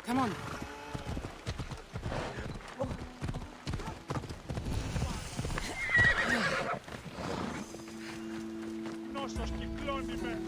Come on. Νόσος κυκλώνει με.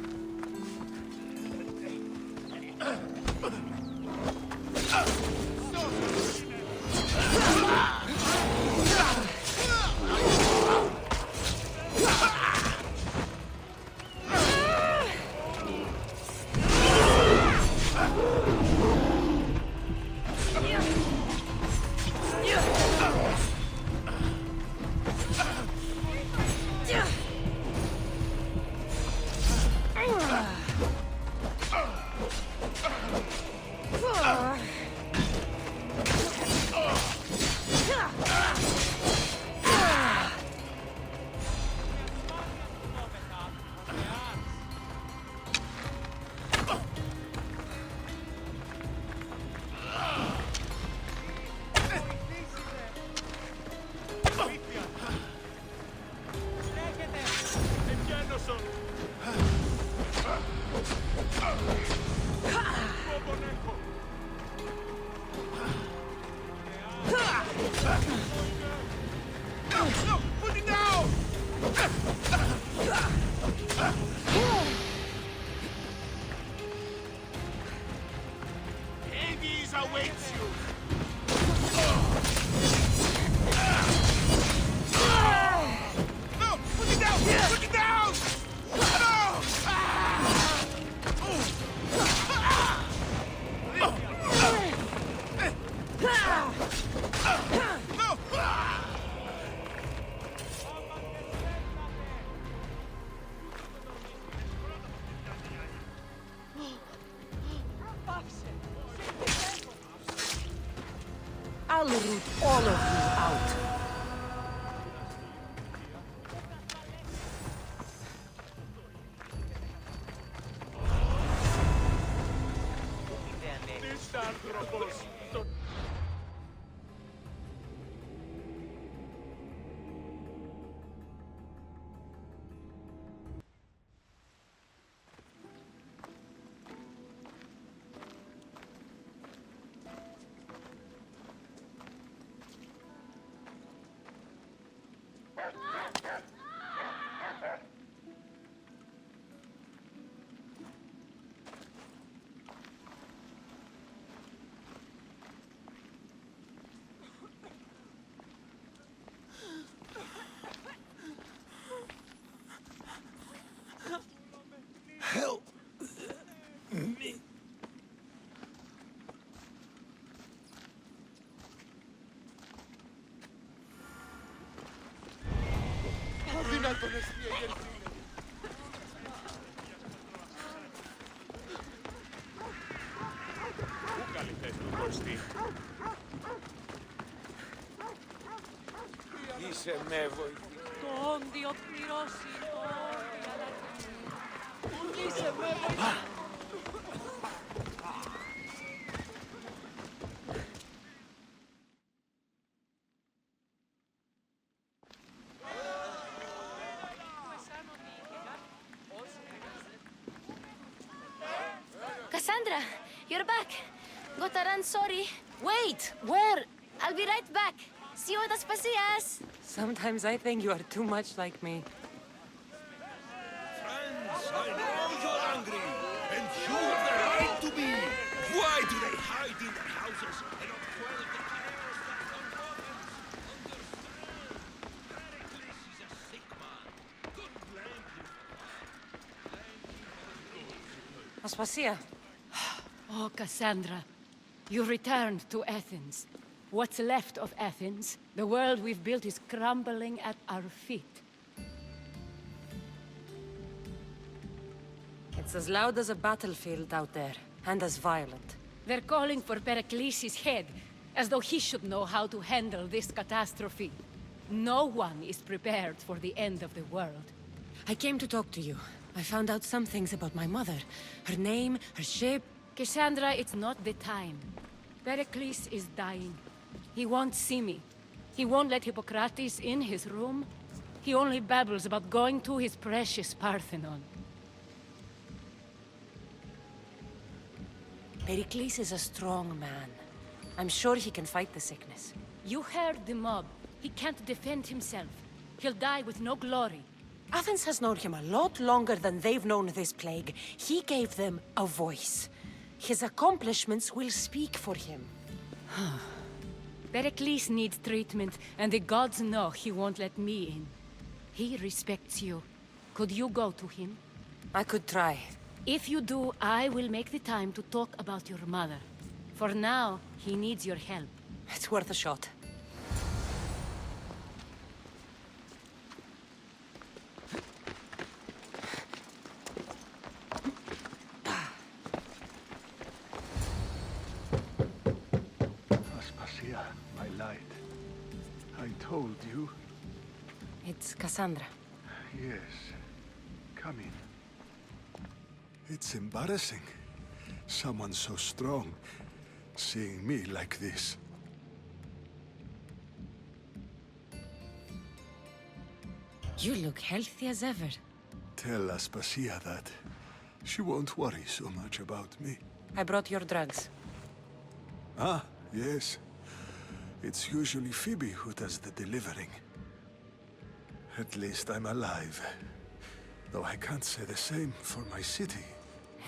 I'll root all of you out. Help me. Αδύνατον εστί εγερθήνε. Πού καλή θέση του χωριστή. Είσαι με βοηθή. Το όντιο πληρώσει όλη αλλαγή. Είσαι με βοηθή. Cassandra, you're back. Gotta run, sorry. Wait! Where? I'll be right back. See you at Aspasias. Sometimes I think you are too much like me. Friends, I know you're angry, and you have the right to be. Why do they hide in their houses and not quell the chaos that unfolds? Pericles is a sick man. Good blame him. Aspasia. Oh, Cassandra, you returned to Athens. What's left of Athens, the world we've built is crumbling at our feet. It's as loud as a battlefield out there, and as violent. They're calling for Pericles' head, as though he should know how to handle this catastrophe. No one is prepared for the end of the world. I came to talk to you. I found out some things about my mother. Her name, her ship. Cassandra, it's not the time. Pericles is dying. He won't see me. He won't let Hippocrates in his room. He only babbles about going to his precious Parthenon. Pericles is a strong man. I'm sure he can fight the sickness. You heard the mob. He can't defend himself. He'll die with no glory. Athens has known him a lot longer than they've known this plague. He gave them a voice. His accomplishments will speak for him. Pericles needs treatment, and the gods know he won't let me in. He respects you. Could you go to him? I could try. If you do, I will make the time to talk about your mother. For now, he needs your help. It's worth a shot. Aspasia, my light. I told you. It's Cassandra. Yes. Come in. It's embarrassing. Someone so strong, seeing me like this. You look healthy as ever. Tell Aspasia that. She won't worry so much about me. I brought your drugs. Ah, yes. It's usually Phoibe who does the delivering. At least I'm alive. Though I can't say the same for my city.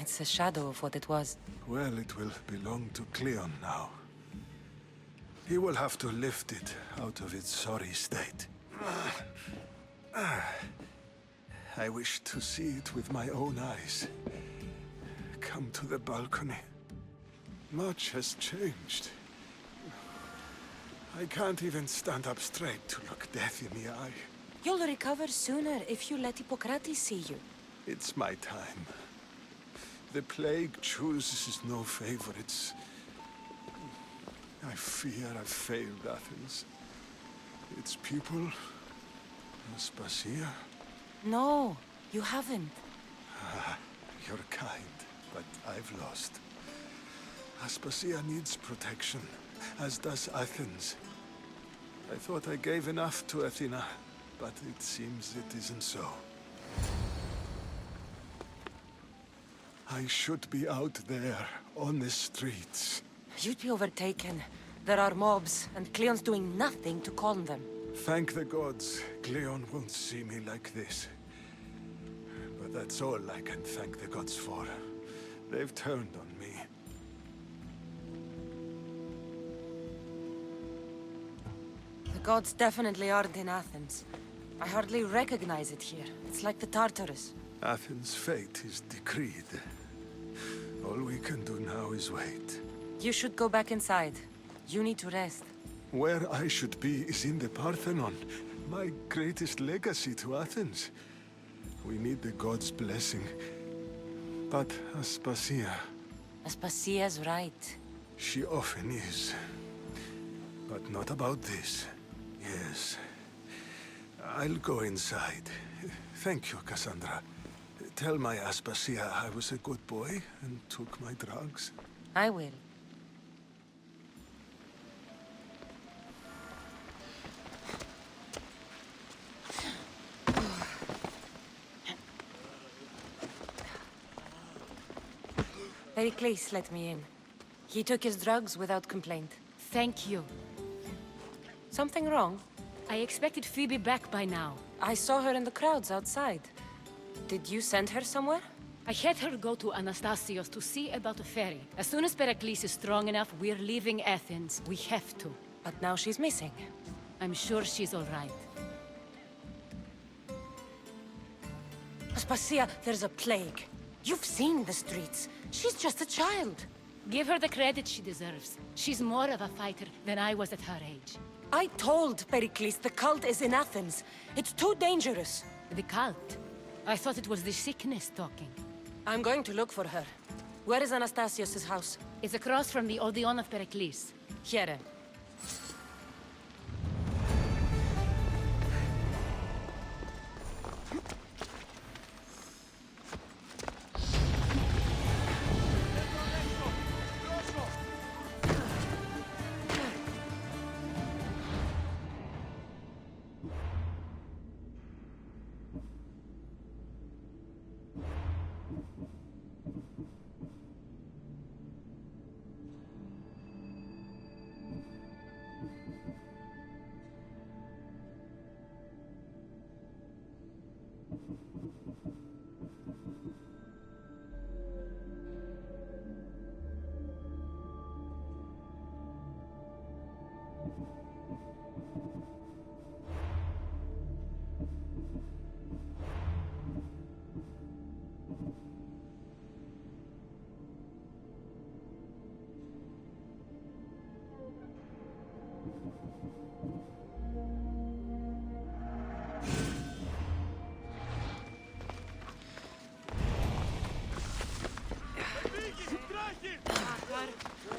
It's a shadow of what it was. Well, it will belong to Cleon now. He will have to lift it out of its sorry state. I wish to see it with my own eyes. Come to the balcony. Much has changed. I can't even stand up straight to look death in the eye. You'll recover sooner if you let Hippocrates see you. It's my time. The plague chooses no favorites. I fear I've failed Athens. Its people, Aspasia. No, you haven't. You're kind, but I've lost. Aspasia needs protection, as does Athens. I thought I gave enough to Athena, but it seems it isn't so. I should be out there, on the streets. You'd be overtaken. There are mobs, and Cleon's doing nothing to calm them. Thank the gods, Cleon won't see me like this. But that's all I can thank the gods for. They've turned on me. The gods definitely aren't in Athens. I hardly recognize it here. It's like the Tartarus. Athens' fate is decreed. All we can do now is wait. You should go back inside. You need to rest. Where I should be is in the Parthenon, my greatest legacy to Athens. We need the gods' blessing. But Aspasia, Aspasia's right. she often is. But not about this. Yes. I'll go inside. Thank you, Cassandra. Tell my Aspasia I was a good boy and took my drugs. I will. Pericles let me in. He took his drugs without complaint. Thank you. Something wrong? I expected Phoibe back by now. I saw her in the crowds outside. Did you send her somewhere? I had her go to Anastasios to see about a ferry. As soon as Pericles is strong enough, we're leaving Athens. We have to. But now she's missing. I'm sure she's all right. Aspasia, there's a plague. You've seen the streets. She's just a child. Give her the credit she deserves. She's more of a fighter than I was at her age. I told Pericles the cult is in Athens. It's too dangerous. The cult? I thought it was the sickness talking. I'm going to look for her. Where is Anastasios' house? It's across from the Odeon of Pericles. Here.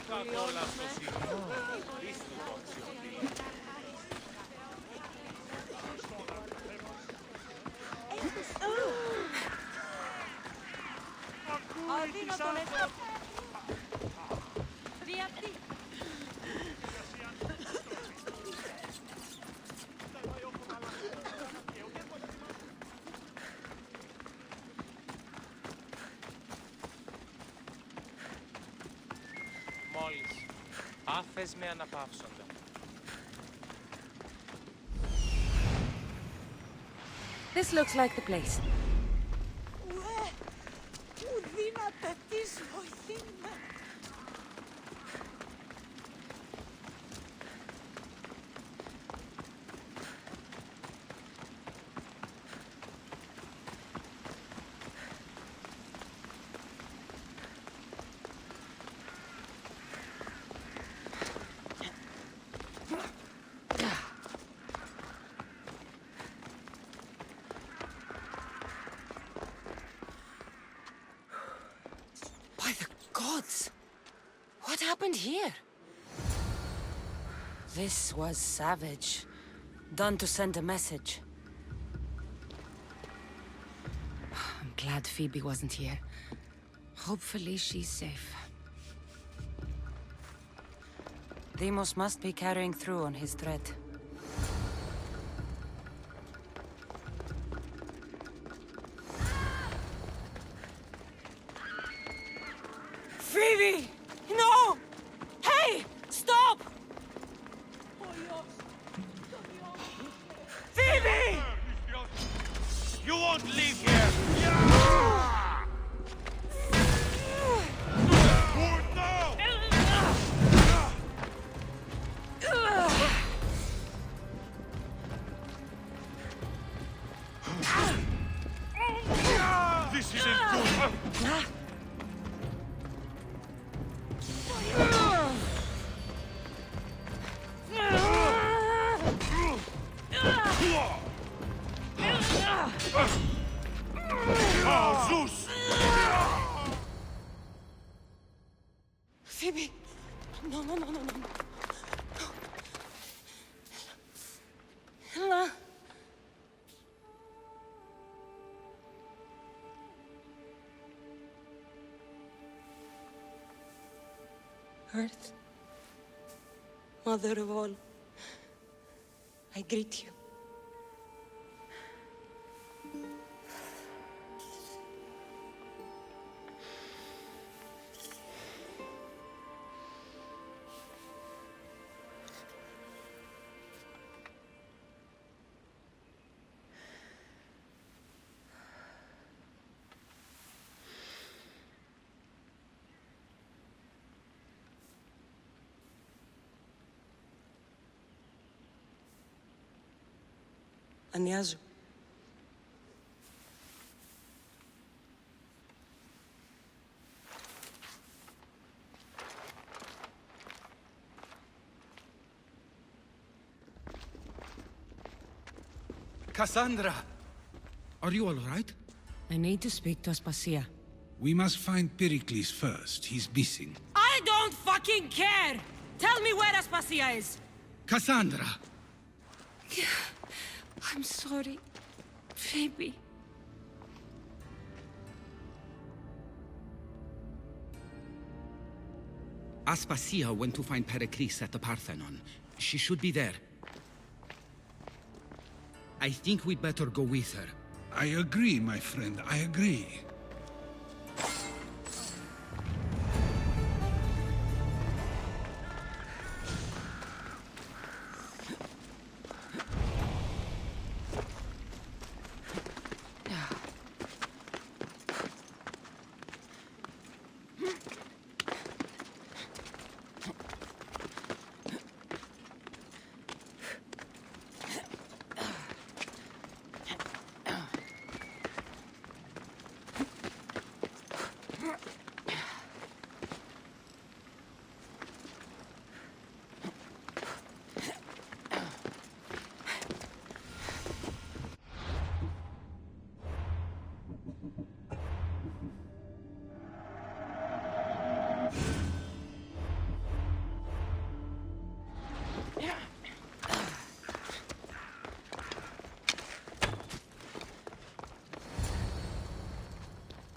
Καθόλου αυτό σίγουρο. Ίστου το αξιωτή. Αδύνατον εδώ. Διαπτή. Μόλις. Άφες με αναπαύσοντα. This looks like the place. Μου δίνατε τη ζωή με. By the gods! What happened here? This was savage. Done to send a message. I'm glad Phoibe wasn't here. Hopefully she's safe. Deimos must be carrying through on his threat. Phoibe! No! Hey! Stop! Phoibe! You won't leave here! This isn't good! Zeus! Phoibe! No, no, no, no, no. Ella. Earth, Mother of all, I greet you. Ανιάζω. Cassandra! Are you all right? I need to speak to Aspasia. We must find Pericles first. He's missing. I don't fucking care! Tell me where Aspasia is! Cassandra! I'm sorry, Phoibe. Aspasia went to find Pericles at the Parthenon. She should be there. I think we'd better go with her. I agree, my friend. I agree.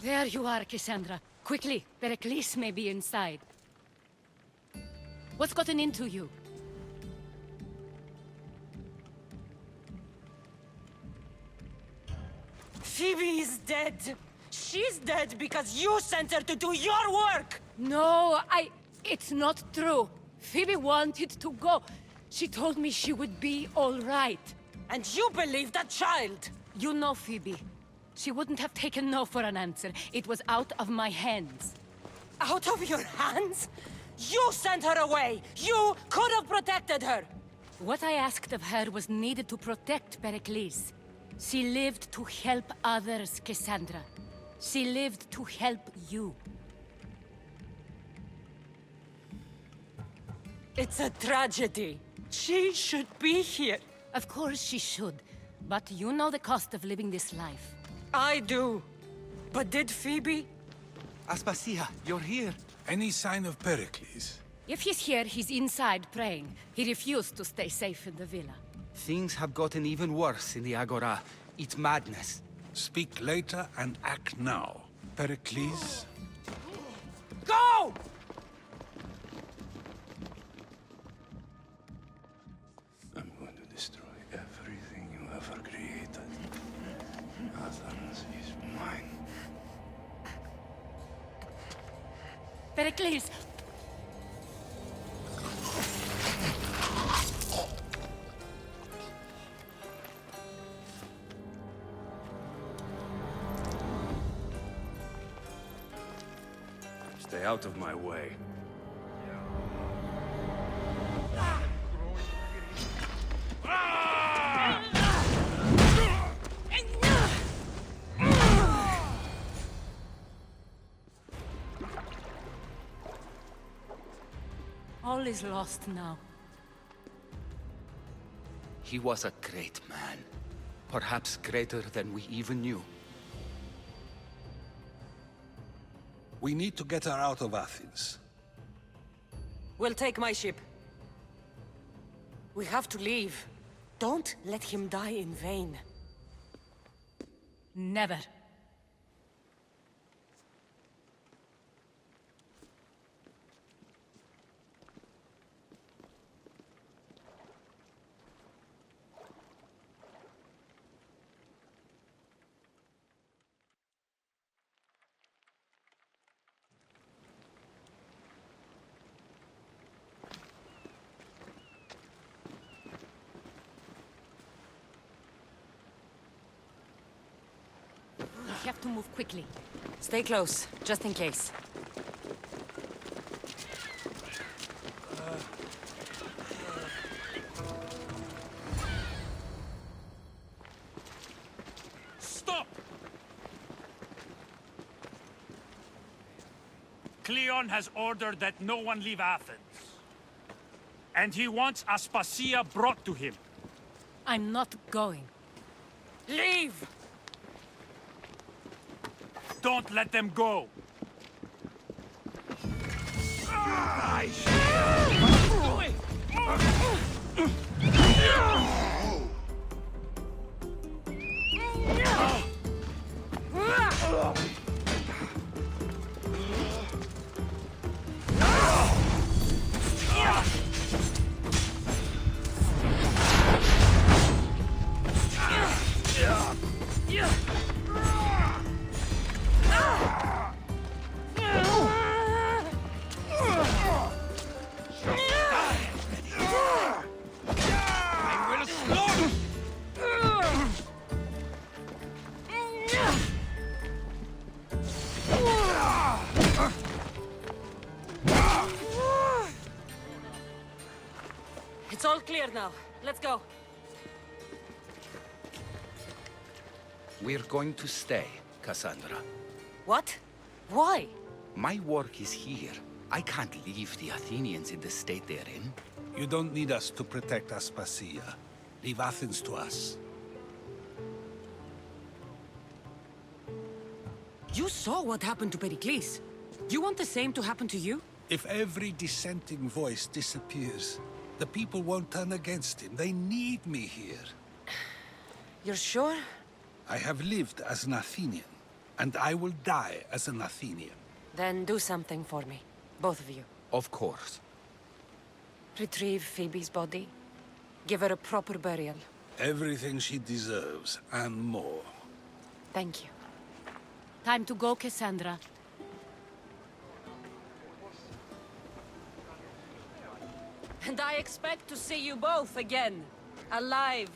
There you are, Cassandra. Quickly, Pericles may be inside. What's gotten into you? Phoebe is dead. She's dead because you sent her to do your work! No, it's not true. Phoebe wanted to go. She told me she would be all right. And you believe that child! You know Phoebe. She wouldn't have taken no for an answer. It was out of my hands. Out of your hands? You sent her away! You could have protected her! What I asked of her was needed to protect Pericles. She lived to help others, Cassandra. She lived to help you. It's a tragedy. She should be here. Of course she should. But you know the cost of living this life. I do. But did Phoebe? Aspasia, you're here. Any sign of Pericles? If he's here, he's inside praying. He refused to stay safe in the villa. Things have gotten even worse in the Agora. It's madness. Speak later and act now. Pericles? Go! I'm going to destroy everything you ever created. Athens is mine. Pericles! Stay out of my way. All is lost now. He was a great man. Perhaps greater than we even knew. We need to get her out of Athens. We'll take my ship. We have to leave. Don't let him die in vain. Never. We have to move quickly. Stay close, just in case. Stop! Cleon has ordered that no one leave Athens. And he wants Aspasia brought to him. I'm not going. Leave! Don't let them go! It's all clear now. Let's go. We're going to stay, Cassandra. What? Why? My work is here. I can't leave the Athenians in the state they're in. You don't need us to protect Aspasia. Leave Athens to us. You saw what happened to Pericles. You want the same to happen to you? If every dissenting voice disappears, the people won't turn against him. They need me here. You're sure? I have lived as an Athenian. and I will die as an Athenian. Then do something for me. Both of you. Of course. Retrieve Phoebe's body. Give her a proper burial. Everything she deserves, and more. Thank you. Time to go, Cassandra. And I expect to see you both again. Alive.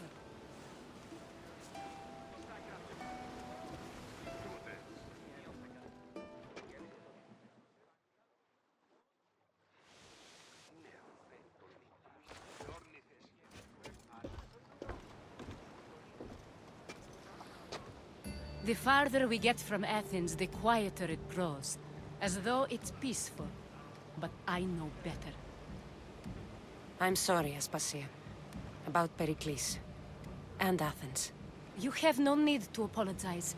The farther we get from Athens, the quieter it grows. As though it's peaceful. But I know better. I'm sorry, Aspasia. About Pericles. And Athens. You have no need to apologize.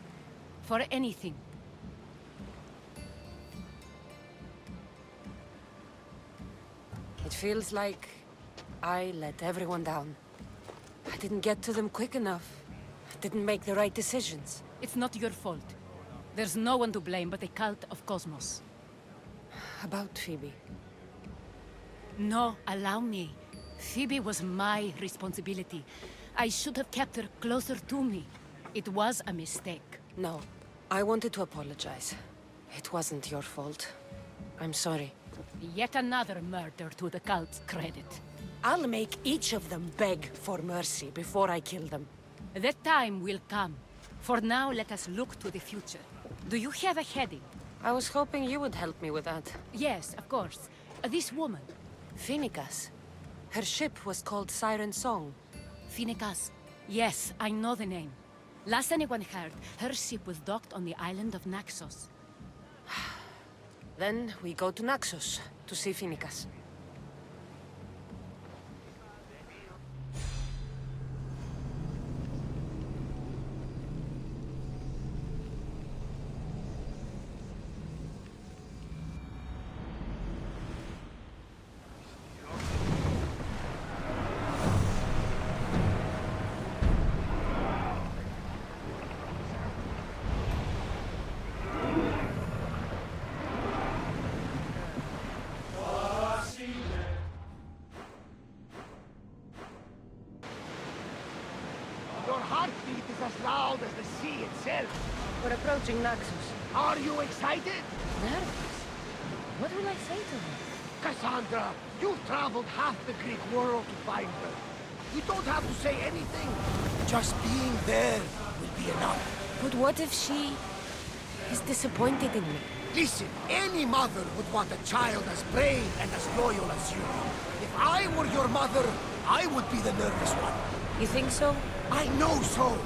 For anything. It feels like I let everyone down. I didn't get to them quick enough. I didn't make the right decisions. It's not your fault. There's no one to blame but the cult of Cosmos. About Phoebe. No, allow me. Phoebe was my responsibility. I should have kept her closer to me. It was a mistake. No, I wanted to apologize. It wasn't your fault. I'm sorry. Yet another murder to the cult's credit. I'll make each of them beg for mercy before I kill them. That time will come. For now, let us look to the future. Do you have a heading? I was hoping you would help me with that. Yes, of course. This woman. Phoenicas. Her ship was called Siren Song. Phoenicas. Yes, I know the name. Last anyone heard, her ship was docked on the island of Naxos. Then we go to Naxos to see Phoenicas. Your heartbeat is as loud as the sea itself. We're approaching Naxos. Are you excited? Nervous? What will I say to her? Cassandra, you've traveled half the Greek world to find her. You don't have to say anything. Just being there will be enough. But what if she is disappointed in me? Listen, any mother would want a child as brave and as loyal as you. If I were your mother, I would be the nervous one. You think so? I know so.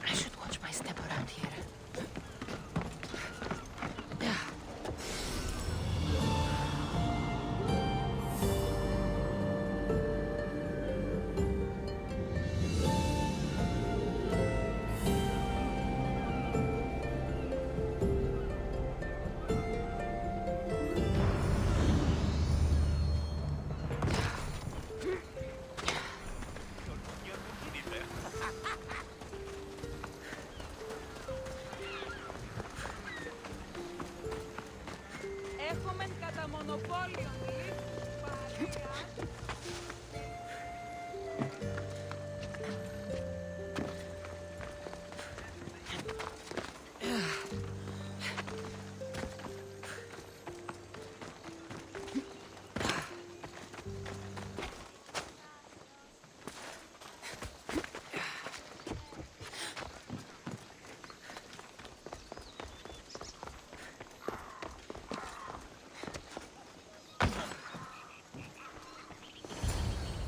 I should watch my step around here. Έχουμε κατά μονοπόλιο παρέα.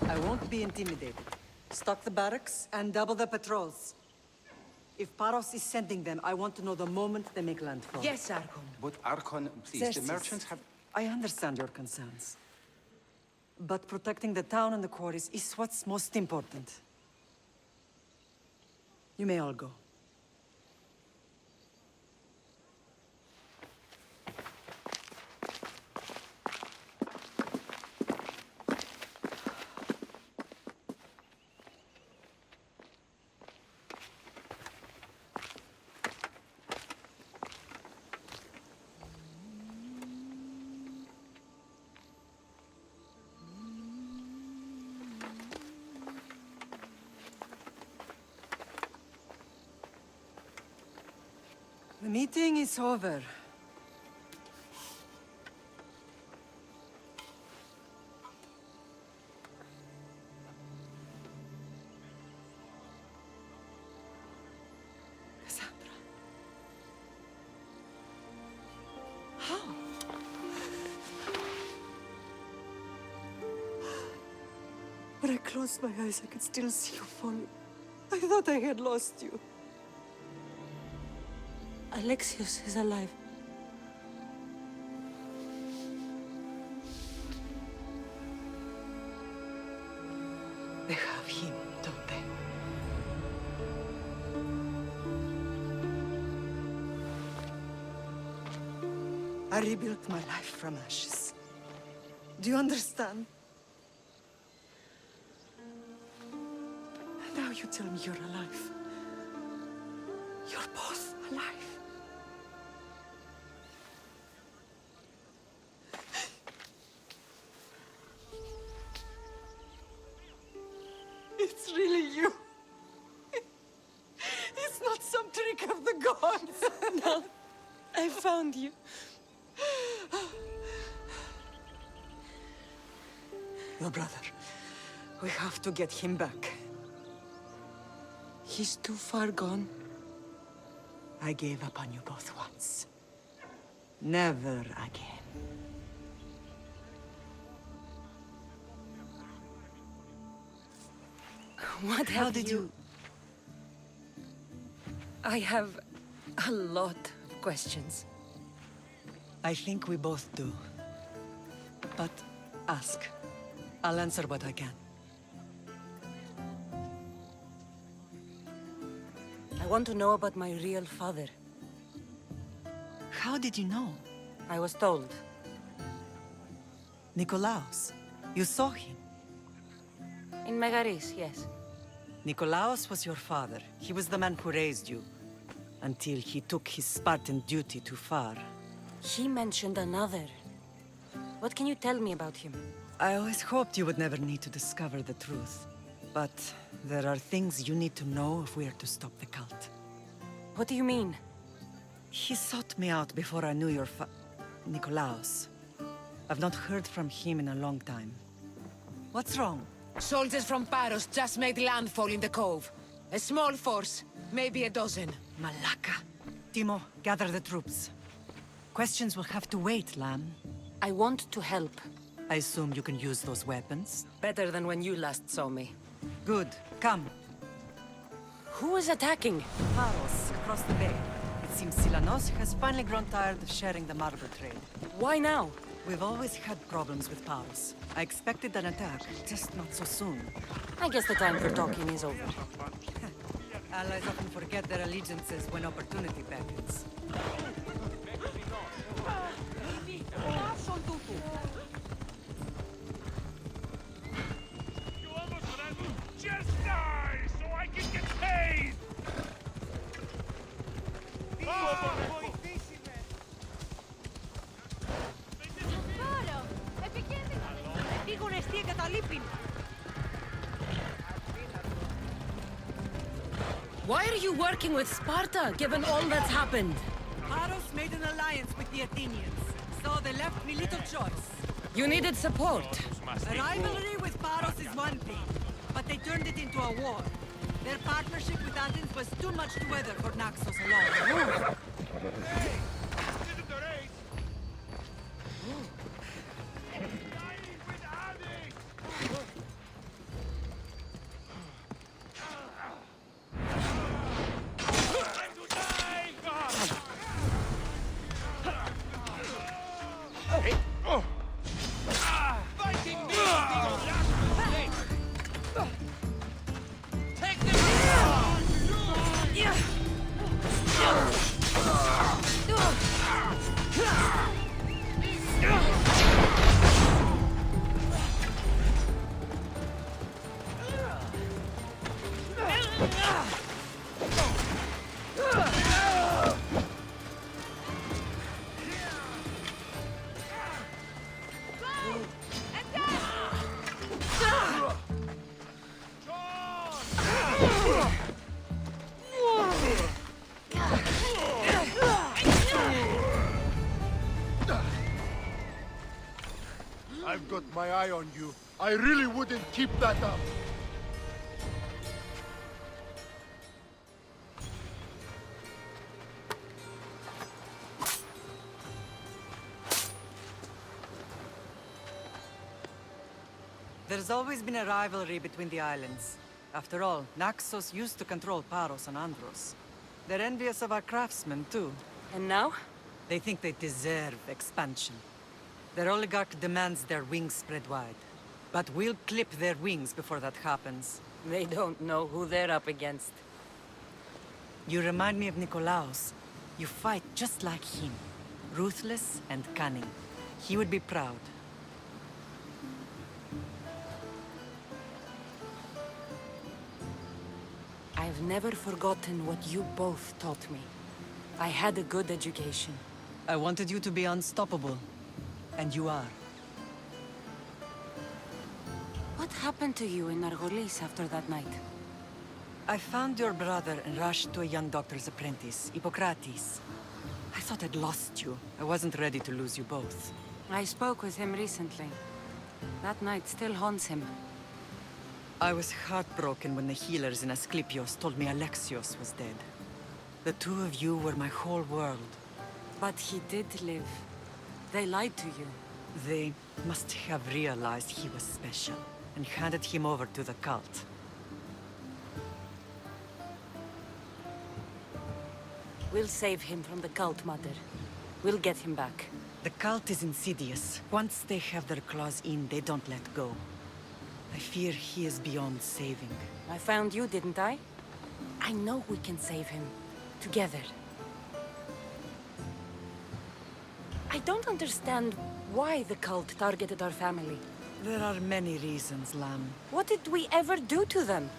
I won't be intimidated. Stock the barracks and double the patrols. If Paros is sending them, I want to know the moment they make landfall. Yes, Archon. But Archon, please, Xerxes, the merchants have... I understand your concerns. But protecting the town and the quarries is what's most important. You may all go. The meeting is over. Cassandra. How? When I closed my eyes, I could still see you falling. I thought I had lost you. Alexios is alive. They have him, don't they? I rebuilt my life from ashes. Do you understand? Now you tell me you're alive. You're both alive. It's really you. It's not some trick of the gods. No, I found you. Your brother. We have to get him back. He's too far gone. I gave up on you both once. Never again. What How have did you... I have a lot of questions. I think we both do. But ask. I'll answer what I can. I want to know about my real father. How did you know? I was told. Nikolaos. You saw him. In Megaris, yes. Nikolaos was your father. He was the man who raised you. Until he took his Spartan duty too far. He mentioned another. What can you tell me about him? I always hoped you would never need to discover the truth. But there are things you need to know if we are to stop the cult. What do you mean? He sought me out before I knew your Nikolaos. I've not heard from him in a long time. What's wrong? Soldiers from Paros just made landfall in the cove. A small force, maybe a dozen. Malaka. Timo, gather the troops. Questions will have to wait, Lamb. I want to help. I assume you can use those weapons? Better than when you last saw me. Good. Come. Who is attacking? Paros, across the bay. It seems Silanos has finally grown tired of sharing the marble trade. Why now? We've always had problems with Paros. I expected an attack, just not so soon. I guess the time for talking is over. Allies often forget their allegiances when opportunity beckons. You almost let me just die so I can get paid! Why are you working with Sparta, given all that's happened? Paros made an alliance with the Athenians, so they left me little choice. You needed support. A rivalry with Paros is one thing, but they turned it into a war. Their partnership with Athens was too much to weather for Naxos alone. I've got my eye on you. I really wouldn't keep that up. There's always been a rivalry between the islands. After all, Naxos used to control Paros and Andros. They're envious of our craftsmen, too. And now? They think they deserve expansion. Their oligarch demands their wings spread wide. But we'll clip their wings before that happens. They don't know who they're up against. You remind me of Nikolaos. You fight just like him. Ruthless and cunning. He would be proud. I've never forgotten what you both taught me. I had a good education. I wanted you to be unstoppable. And you are. What happened to you in Argolis after that night? I found your brother and rushed to a young doctor's apprentice, Hippocrates. I thought I'd lost you. I wasn't ready to lose you both. I spoke with him recently. That night still haunts him. I was heartbroken when the healers in Asclepios told me Alexios was dead. The two of you were my whole world. But he did live. They lied to you. They must have realized he was special and handed him over to the cult. We'll save him from the cult, Mother. We'll get him back. The cult is insidious. Once they have their claws in, they don't let go. I fear he is beyond saving. I found you, didn't I? I know we can save him. Together. I don't understand why the cult targeted our family. There are many reasons, Lamb. What did we ever do to them?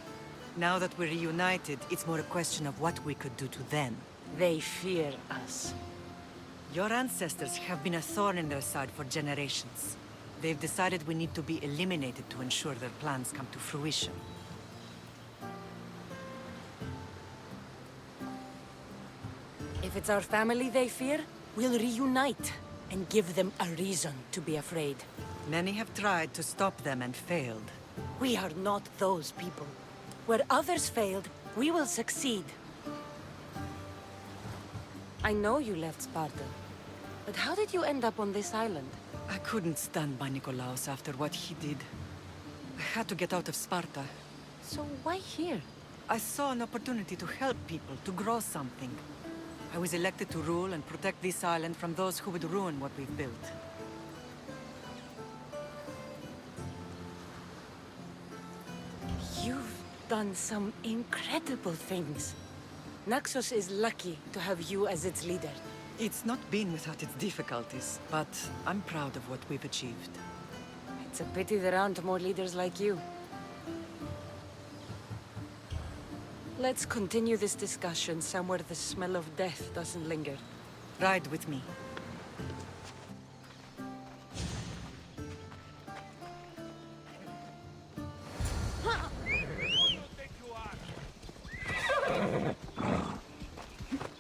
Now that we're reunited, it's more a question of what we could do to them. They fear us. Your ancestors have been a thorn in their side for generations. They've decided we need to be eliminated to ensure their plans come to fruition. If it's our family they fear, we'll reunite and give them a reason to be afraid. Many have tried to stop them and failed. We are not those people. Where others failed, we will succeed. I know you left Sparta, but how did you end up on this island? I couldn't stand by Nikolaos after what he did. I had to get out of Sparta. So why here? I saw an opportunity to help people, to grow something. I was elected to rule and protect this island from those who would ruin what we've built. You've done some incredible things. Naxos is lucky to have you as its leader. It's not been without its difficulties, but I'm proud of what we've achieved. It's a pity there aren't more leaders like you. Let's continue this discussion somewhere the smell of death doesn't linger. Ride with me.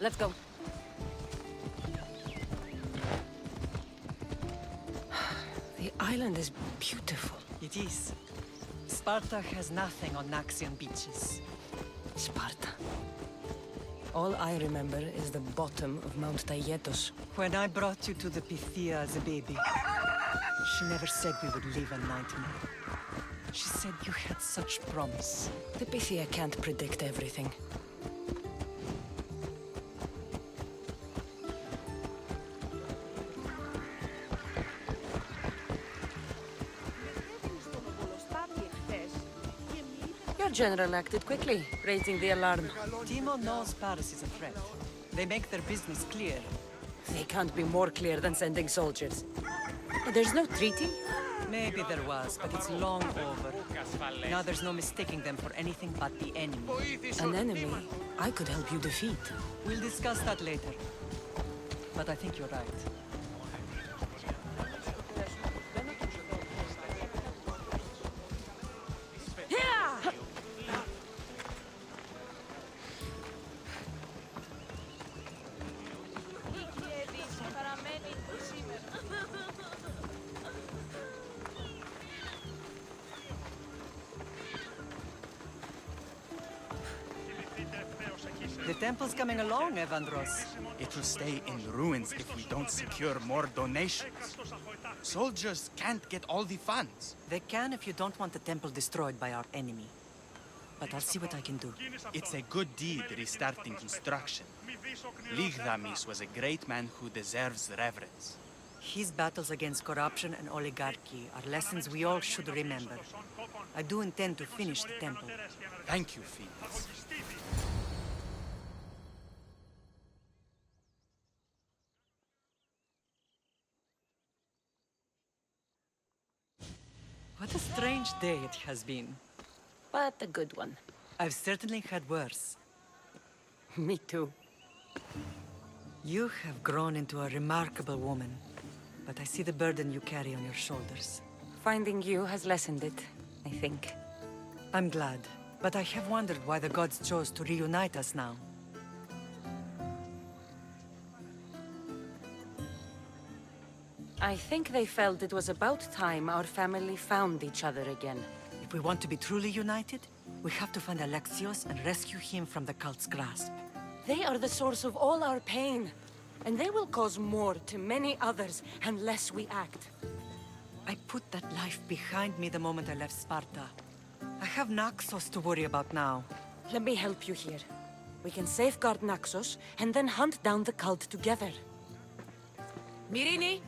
Let's go. The island is beautiful. It is. Sparta has nothing on Naxian beaches. Sparta. All I remember is the bottom of Mount Taygetos. When I brought you to the Pythia as a baby, she never said we would live a nightmare. She said you had such promise. The Pythia can't predict everything. Your general acted quickly, raising the alarm. Timo knows Paris is a threat. They make their business clear. They can't be more clear than sending soldiers. There's no treaty? Maybe there was, but it's long over. Now there's no mistaking them for anything but the enemy. An enemy I could help you defeat. We'll discuss that later. But I think you're right. temple's coming along, Evandros. It will stay in ruins if we don't secure more donations. Soldiers can't get all the funds. They can if you don't want the temple destroyed by our enemy. But I'll see what I can do. It's a good deed restarting construction. Ligdamis was a great man who deserves reverence. His battles against corruption and oligarchy are lessons we all should remember. I do intend to finish the temple. Thank you, Phoibe. What a strange day it has been. But a good one. I've certainly had worse. Me too. You have grown into a remarkable woman, but I see the burden you carry on your shoulders. Finding you has lessened it, I think. I'm glad, but I have wondered why the gods chose to reunite us now. I think they felt it was about time our family found each other again. If we want to be truly united, we have to find Alexios and rescue him from the cult's grasp. They are the source of all our pain, and they will cause more to many others unless we act. I put that life behind me the moment I left Sparta. I have Naxos to worry about now. Let me help you here. We can safeguard Naxos, and then hunt down the cult together. Myrrine,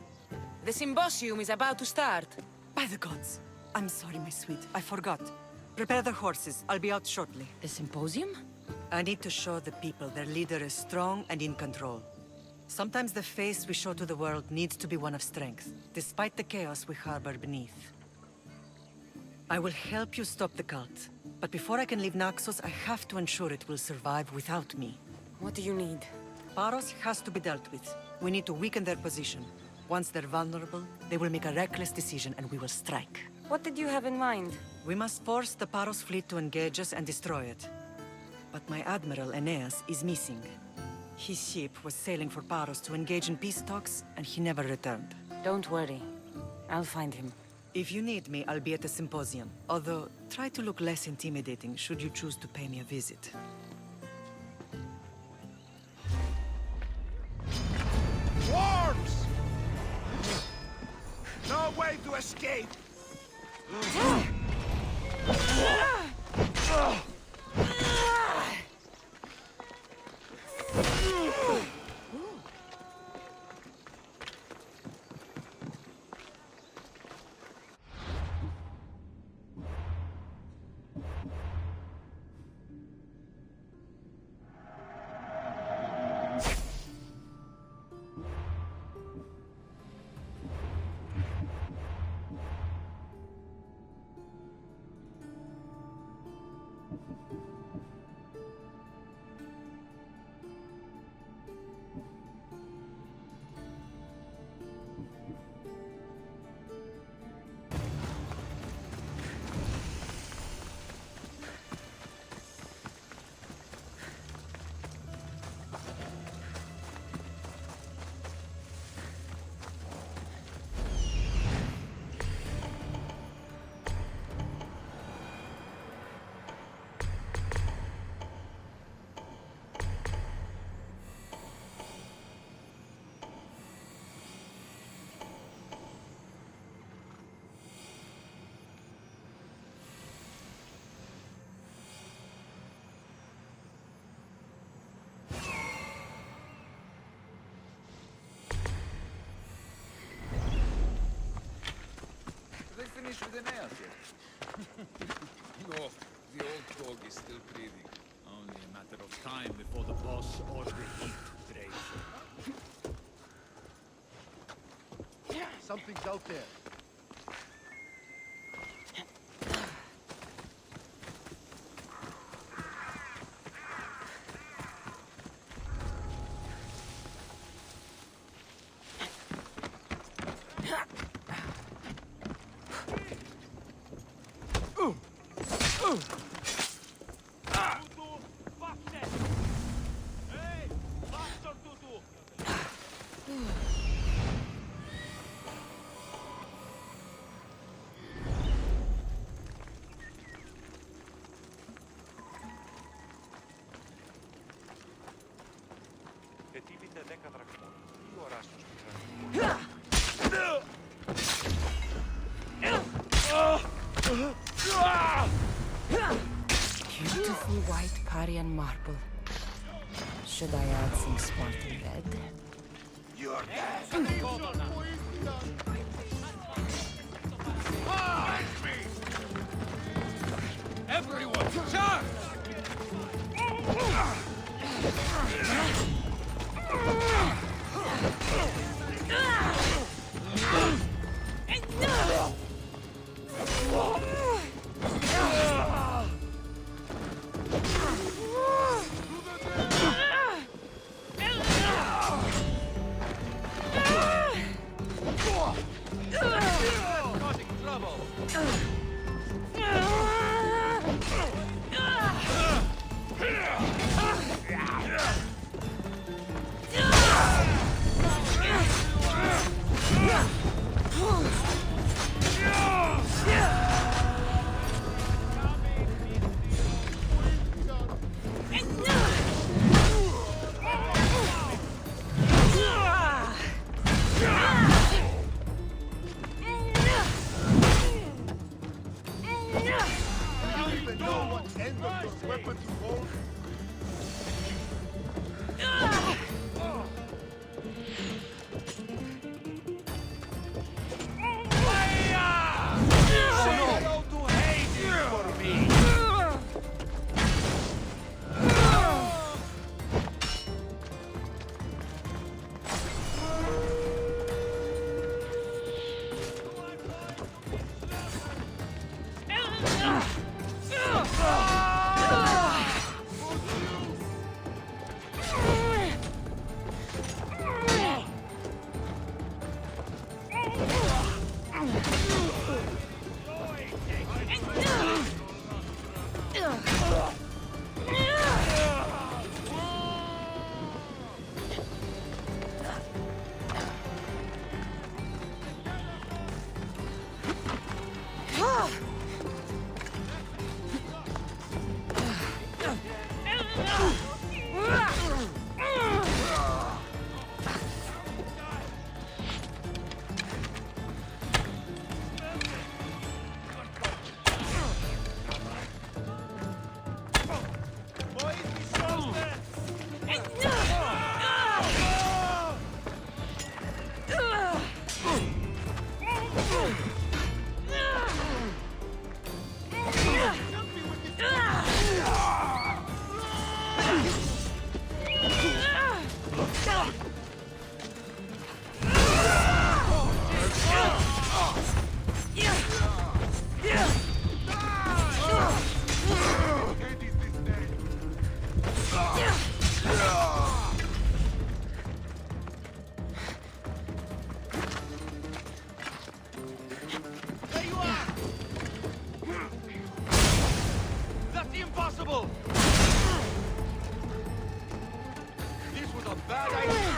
the symposium is about to start. By the gods. I'm sorry, my sweet. I forgot. Prepare the horses. I'll be out shortly. The symposium? I need to show the people their leader is strong and in control. Sometimes the face we show to the world needs to be one of strength, despite the chaos we harbor beneath. I will help you stop the cult, but before I can leave Naxos, I have to ensure it will survive without me. What do you need? Paros has to be dealt with. We need to weaken their position. Once they're vulnerable, they will make a reckless decision and we will strike. What did you have in mind? We must force the Paros fleet to engage us and destroy it. But my admiral, Aeneas, is missing. His ship was sailing for Paros to engage in peace talks, and he never returned. Don't worry. I'll find him. If you need me, I'll be at the symposium. Although, try to look less intimidating should you choose to pay me a visit. Worms! No way to escape! Finish with Aeneas yet? No, the old dog is still breathing. Only a matter of time before the boss or the heat drains. Something's out there. Beautiful white Parian marble. Should I add some Spartan red? You're dead! Everyone, charge! Causing trouble. Impossible! This was a bad idea!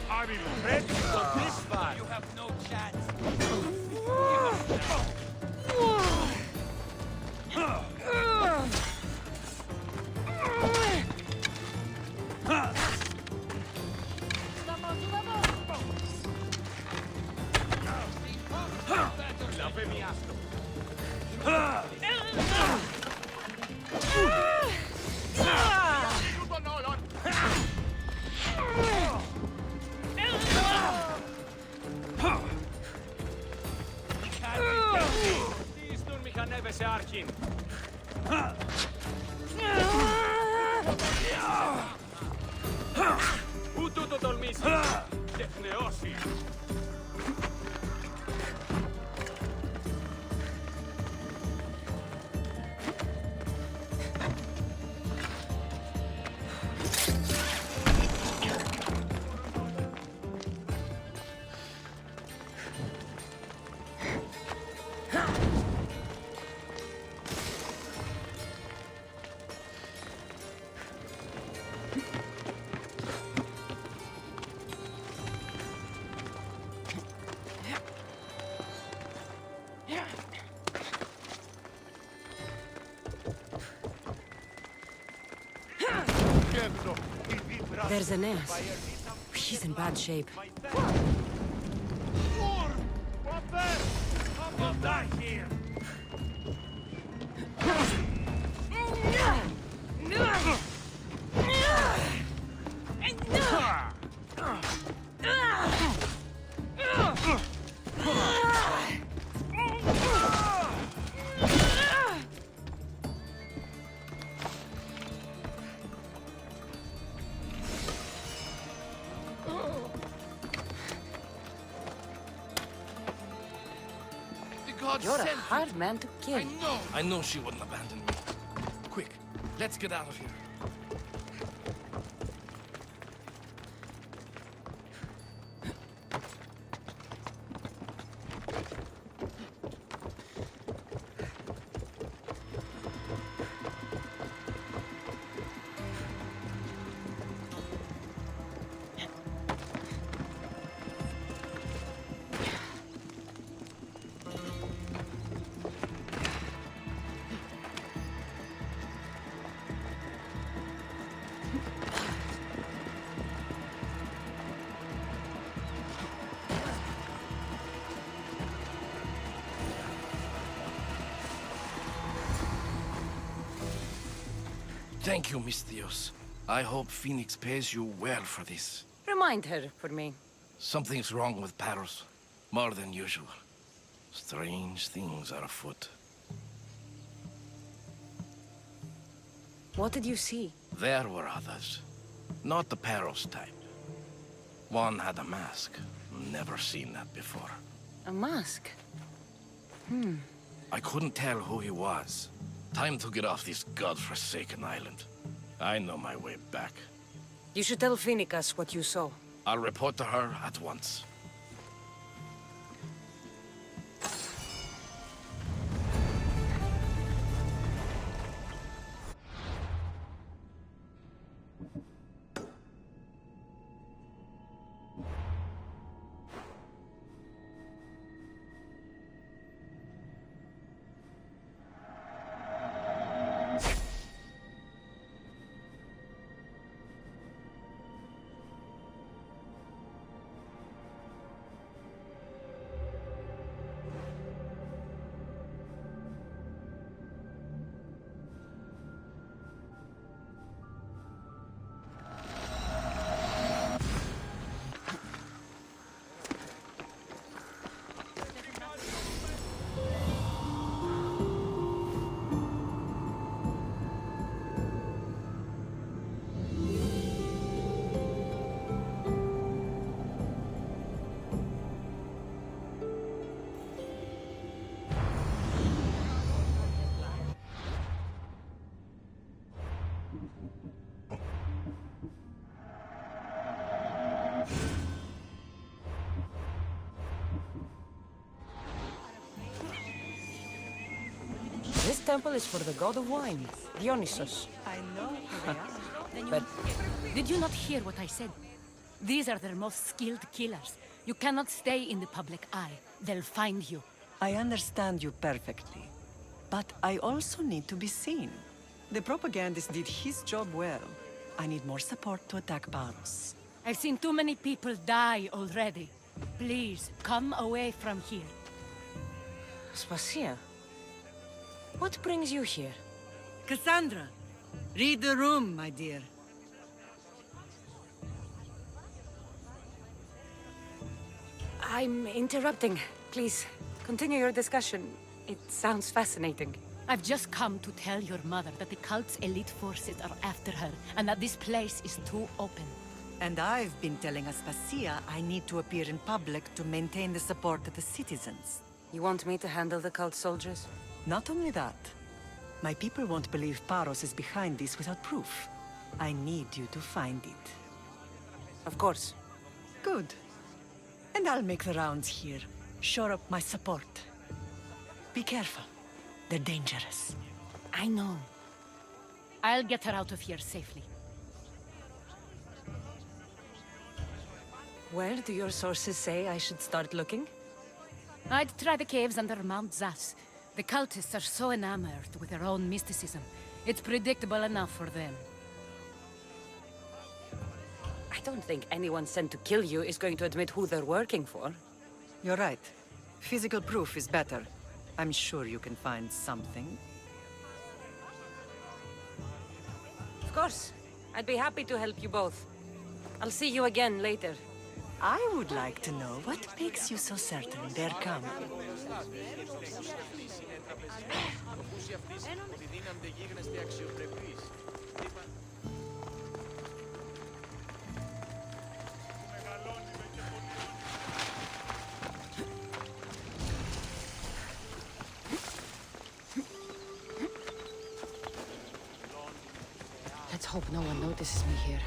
I'm ready for this fight. You have no chance. Πού τούτο τολμήσει! Τεχνεώσει! There's Aeneas. He's in bad shape. You'll die here! You're a hard man to kill. I know she wouldn't abandon me. Quick, let's get out of here. Thank you, Miss Theos. I hope Phoenix pays you well for this. Remind her for me. Something's wrong with Paros. More than usual. Strange things are afoot. What did you see? There were others. Not the Paros type. One had a mask. Never seen that before. A mask? I couldn't tell who he was. Time to get off this godforsaken island. I know my way back. You should tell Phoenix what you saw. I'll report to her at once. This temple is for the god of wine, Dionysus. I know who they are. But Did you not hear what I said? These are their most skilled killers. You cannot stay in the public eye. They'll find you. I understand you perfectly. But I also need to be seen. The propagandist did his job well. I need more support to attack Paros. I've seen too many people die already. Please, come away from here. Spacia, what brings you here? Cassandra, read the room, my dear. I'm interrupting. Please, continue your discussion. It sounds fascinating. I've just come to tell your mother that the cult's elite forces are after her, and that this place is too open. And I've been telling Aspasia I need to appear in public to maintain the support of the citizens. You want me to handle the cult soldiers? Not only that, my people won't believe Paros is behind this without proof. I need you to find it. Of course. Good. And I'll make the rounds here. Shore up my support. Be careful. They're dangerous. I know. I'll get her out of here safely. Where do your sources say I should start looking? I'd try the caves under Mount Zas. The cultists are so enamored with their own mysticism. It's predictable enough for them. I don't think anyone sent to kill you is going to admit who they're working for. You're right. Physical proof is better. I'm sure you can find something. Of course. I'd be happy to help you both. I'll see you again later. I would like to know what makes you so certain they're coming. Let's hope no one notices me here.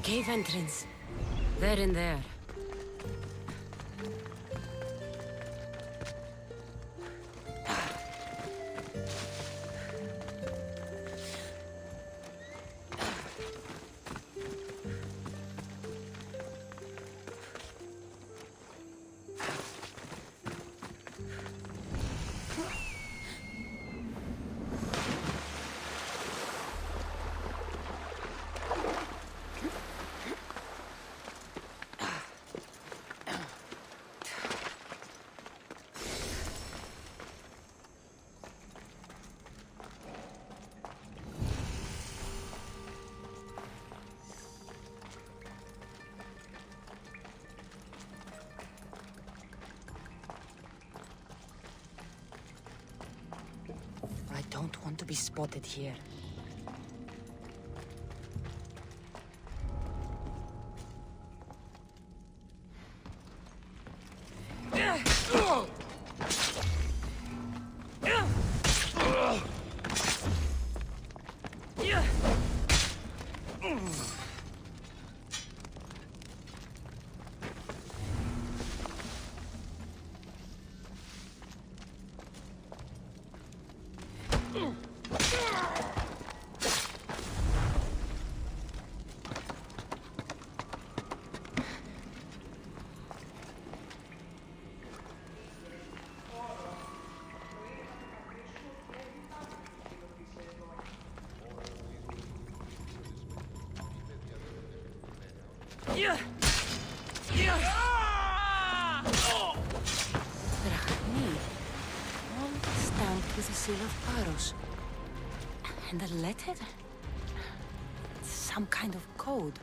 Cave entrance. They're in there. I don't want to be spotted here. Stamped with the seal of Paros. And the letter? It's some kind of code.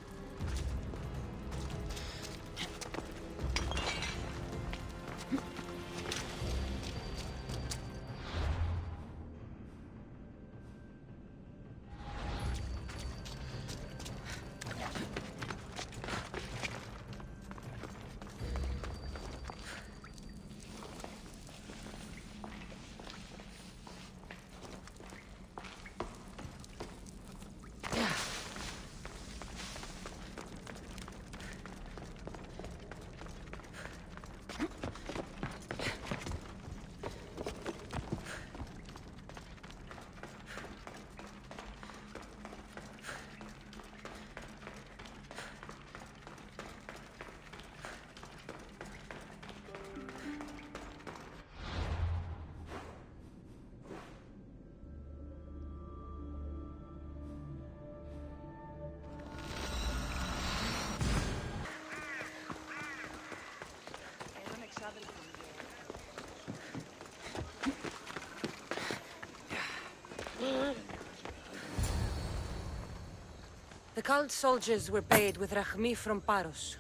The cult soldiers were paid with Rachmi from Paros.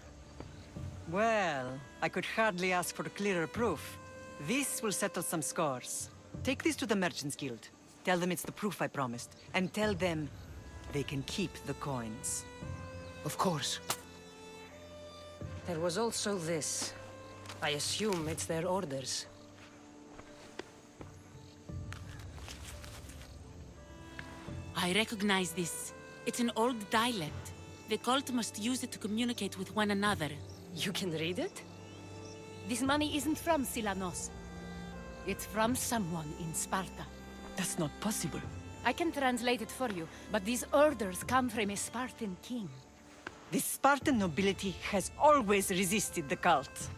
Well, I could hardly ask for clearer proof. This will settle some scores. Take this to the Merchants Guild. Tell them it's the proof I promised. And tell them they can keep the coins. Of course. There was also this. I assume it's their orders. I recognize this. It's an old dialect. The cult must use it to communicate with one another. You can read it? This money isn't from Silanos. It's from someone in Sparta. That's not possible. I can translate it for you, but these orders come from a Spartan king. The Spartan nobility has always resisted the cult.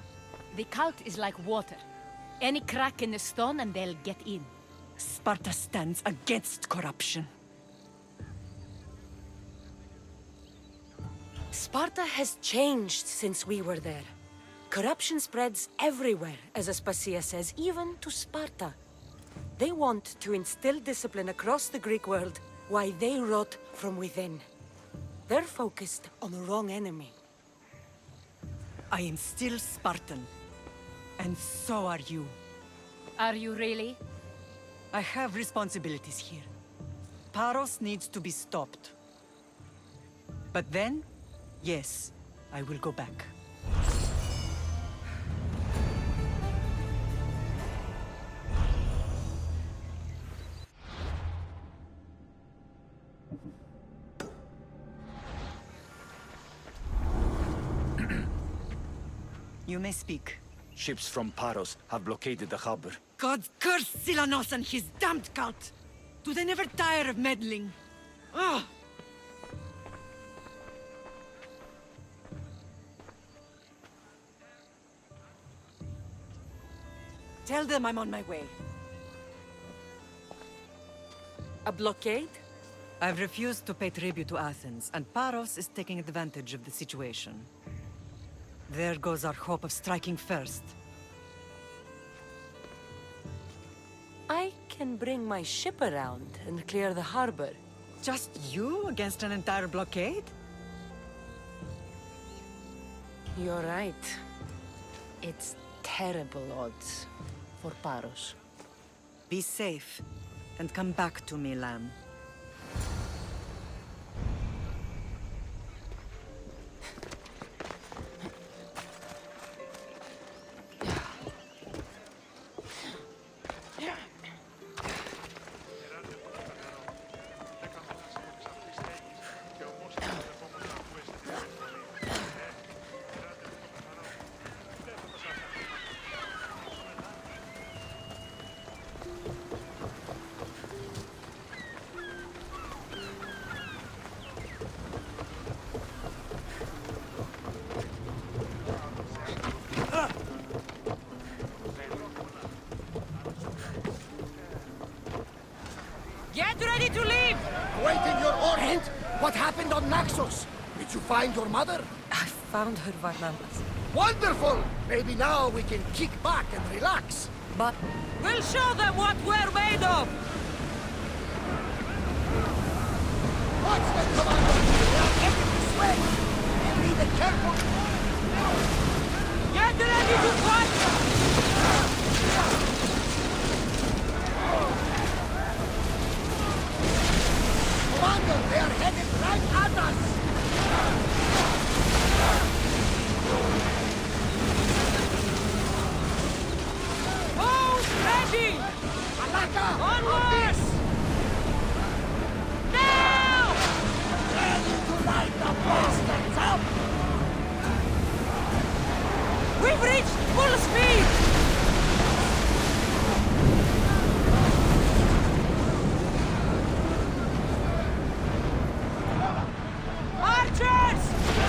The cult is like water. Any crack in the stone and they'll get in. Sparta stands against corruption. Sparta has changed since we were there. Corruption spreads everywhere, as Aspasia says, even to Sparta. They want to instill discipline across the Greek world, while they rot from within. They're focused on the wrong enemy. I am still Spartan. And so are you. Are you really? I have responsibilities here. Paros needs to be stopped. But then, yes, I will go back. You may speak. Ships from Paros have blockaded the harbor. God curse Silanos and his damned cult! Do they never tire of meddling? Ugh! Tell them I'm on my way. A blockade? I've refused to pay tribute to Athens, and Paros is taking advantage of the situation. There goes our hope of striking first. I can bring my ship around and clear the harbor. Just you against an entire blockade? You're right. It's terrible odds for Paros. Be safe, and come back to me, lamb. Get ready to leave! Awaiting your order. What happened on Naxos? Did you find your mother? I found her, Varnavas. Wonderful! Maybe now we can kick back and relax. But We'll show them what we're made of! Watch them, Commander! They are headed this way! And be the careful! Get ready to fight! Commander, they are headed right at us! Who's ready? Alaka! Onwards! Now! Ready to light the bastards up! We've reached full speed! Archers!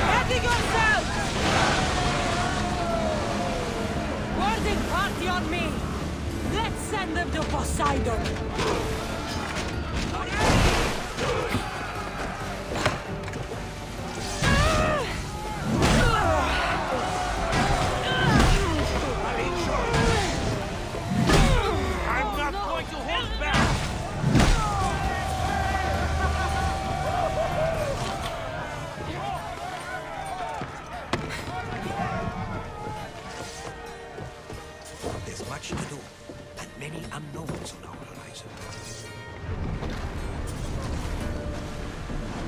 Ready yourselves! Boarding party on me! Let's send them to Poseidon! I'm not going to hold back! much to do, and many unknowns on our horizon.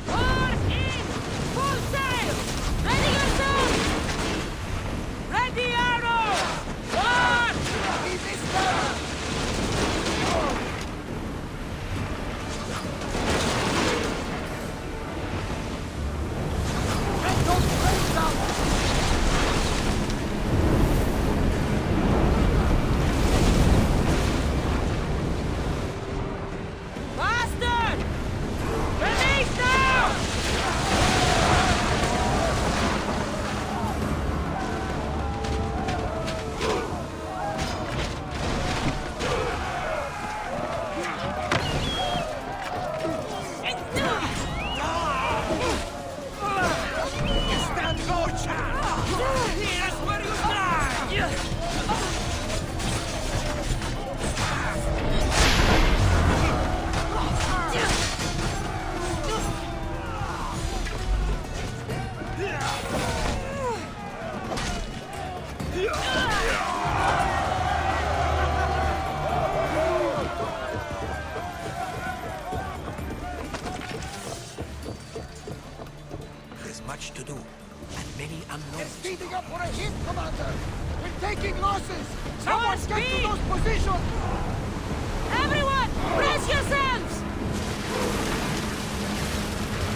Oars in! Full sail! Ready yourself! Ready arrows! March! Bastard! Release now! You stand no chance! Here's where you die! There's much to do, and many unknowns. Speeding up for a hit, Commander! We're taking losses! Someone More get speed! to those positions! Everyone, brace yourselves!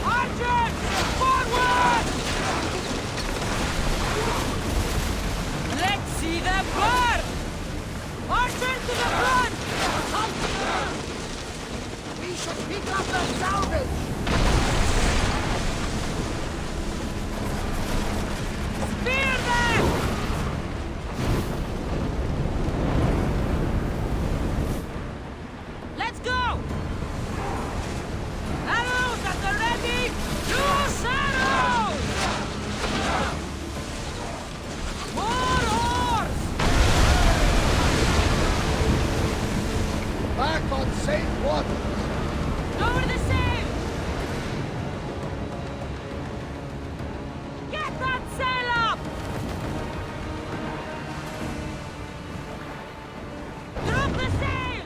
Archers, forward! Let's see them burn! Archers to the front! We should pick up the salvage! Spear them! Let's go! Arrows at the ready! Loose arrows! More oars! Back on safe waters! Lower the sail! Get that sail up! Drop the sail!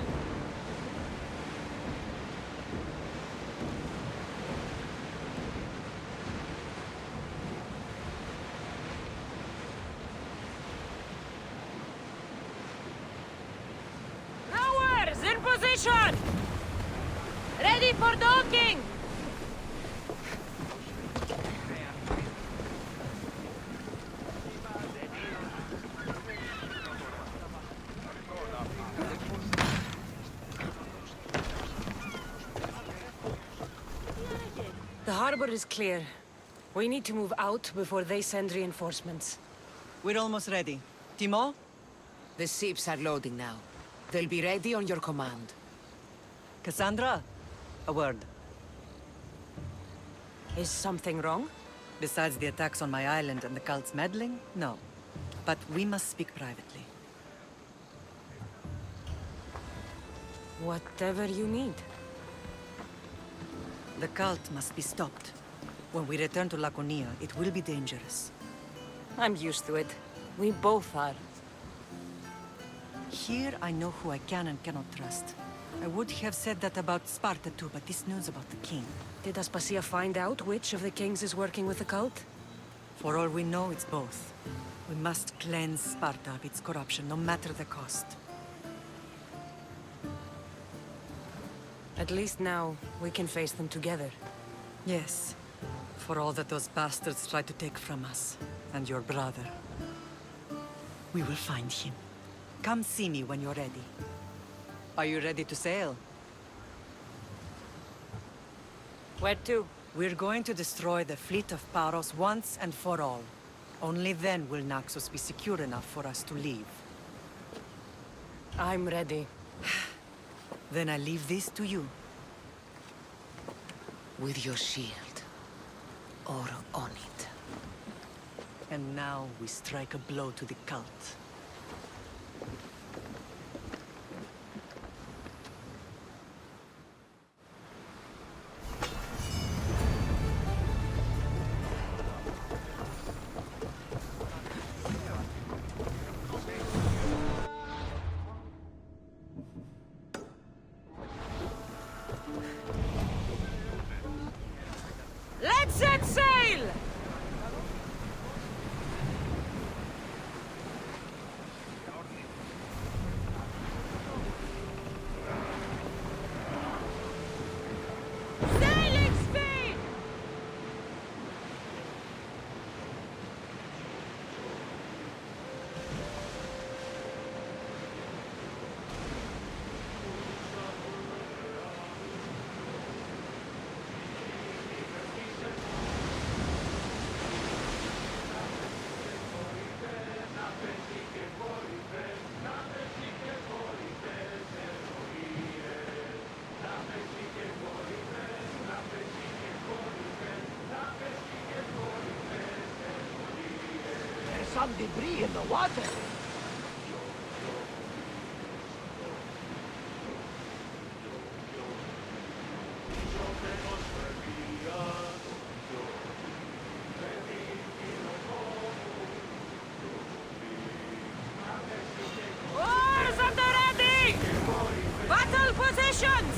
Rowers in position! Ready for docking! The harbor is clear. We need to move out before they send reinforcements. We're almost ready. Timo? The ships are loading now. They'll be ready on your command. Cassandra? A word. Is something wrong? Besides the attacks on my island and the cult's meddling? No. But we must speak privately. Whatever you need. The cult must be stopped. When we return to Laconia, it will be dangerous. I'm used to it. We both are. Here I know who I can and cannot trust. I would have said that about Sparta too, but this news about the king. Did Aspasia find out which of the kings is working with the cult? For all we know, it's both. We must cleanse Sparta of its corruption, no matter the cost. At least now, we can face them together. Yes. For all that those bastards tried to take from us. And your brother. We will find him. Come see me when you're ready. Are you ready to sail? Where to? We're going to destroy the fleet of Paros once and for all. Only then will Naxos be secure enough for us to leave. I'm ready. Then I leave this to you. With your shield. Or on it. And now we strike a blow to the cult. debris in the water. Oars at the ready! Battle positions!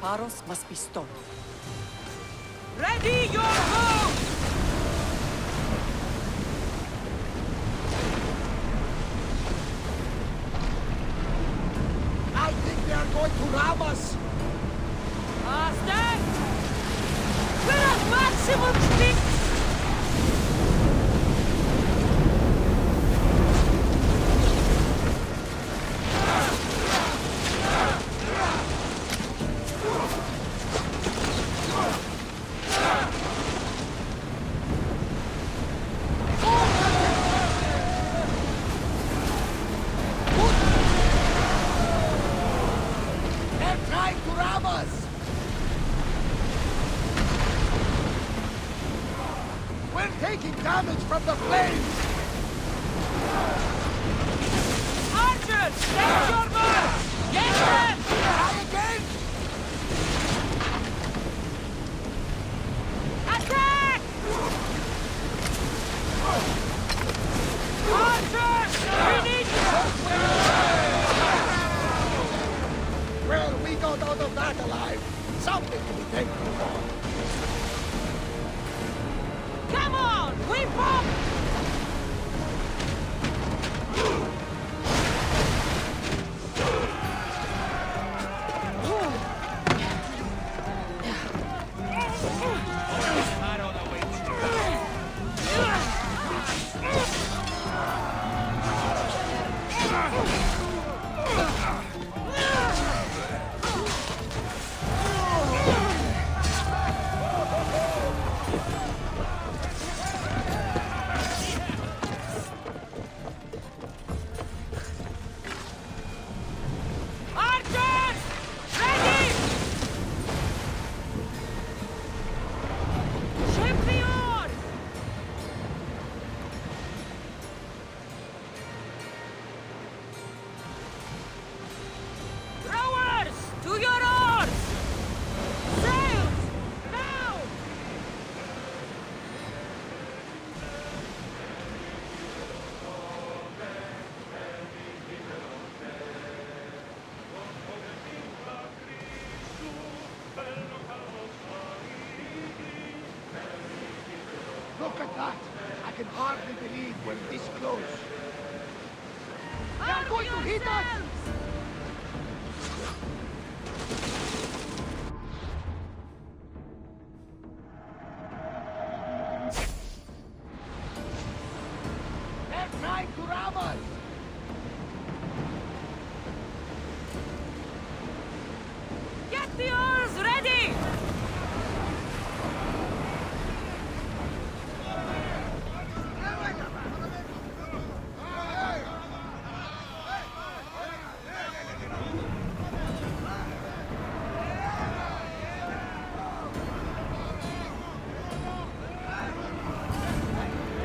Paros must be stopped. Ready your bow! I think they are going to ram us. Master! We're at maximum speed! They're trying to ram us. We're taking damage from the flames! Archers! Take your mark! Get them! Try again! Attack! Archers! We need Well, we got out of that alive. Something to be thankful for. Come on! We pop! Archers! Ready! Ship the oars! Rowers! To your oars! Sails! Now! Look at that! I can hardly believe we're this close. They're going to hit us! They're trying to ram us! Get the oars ready!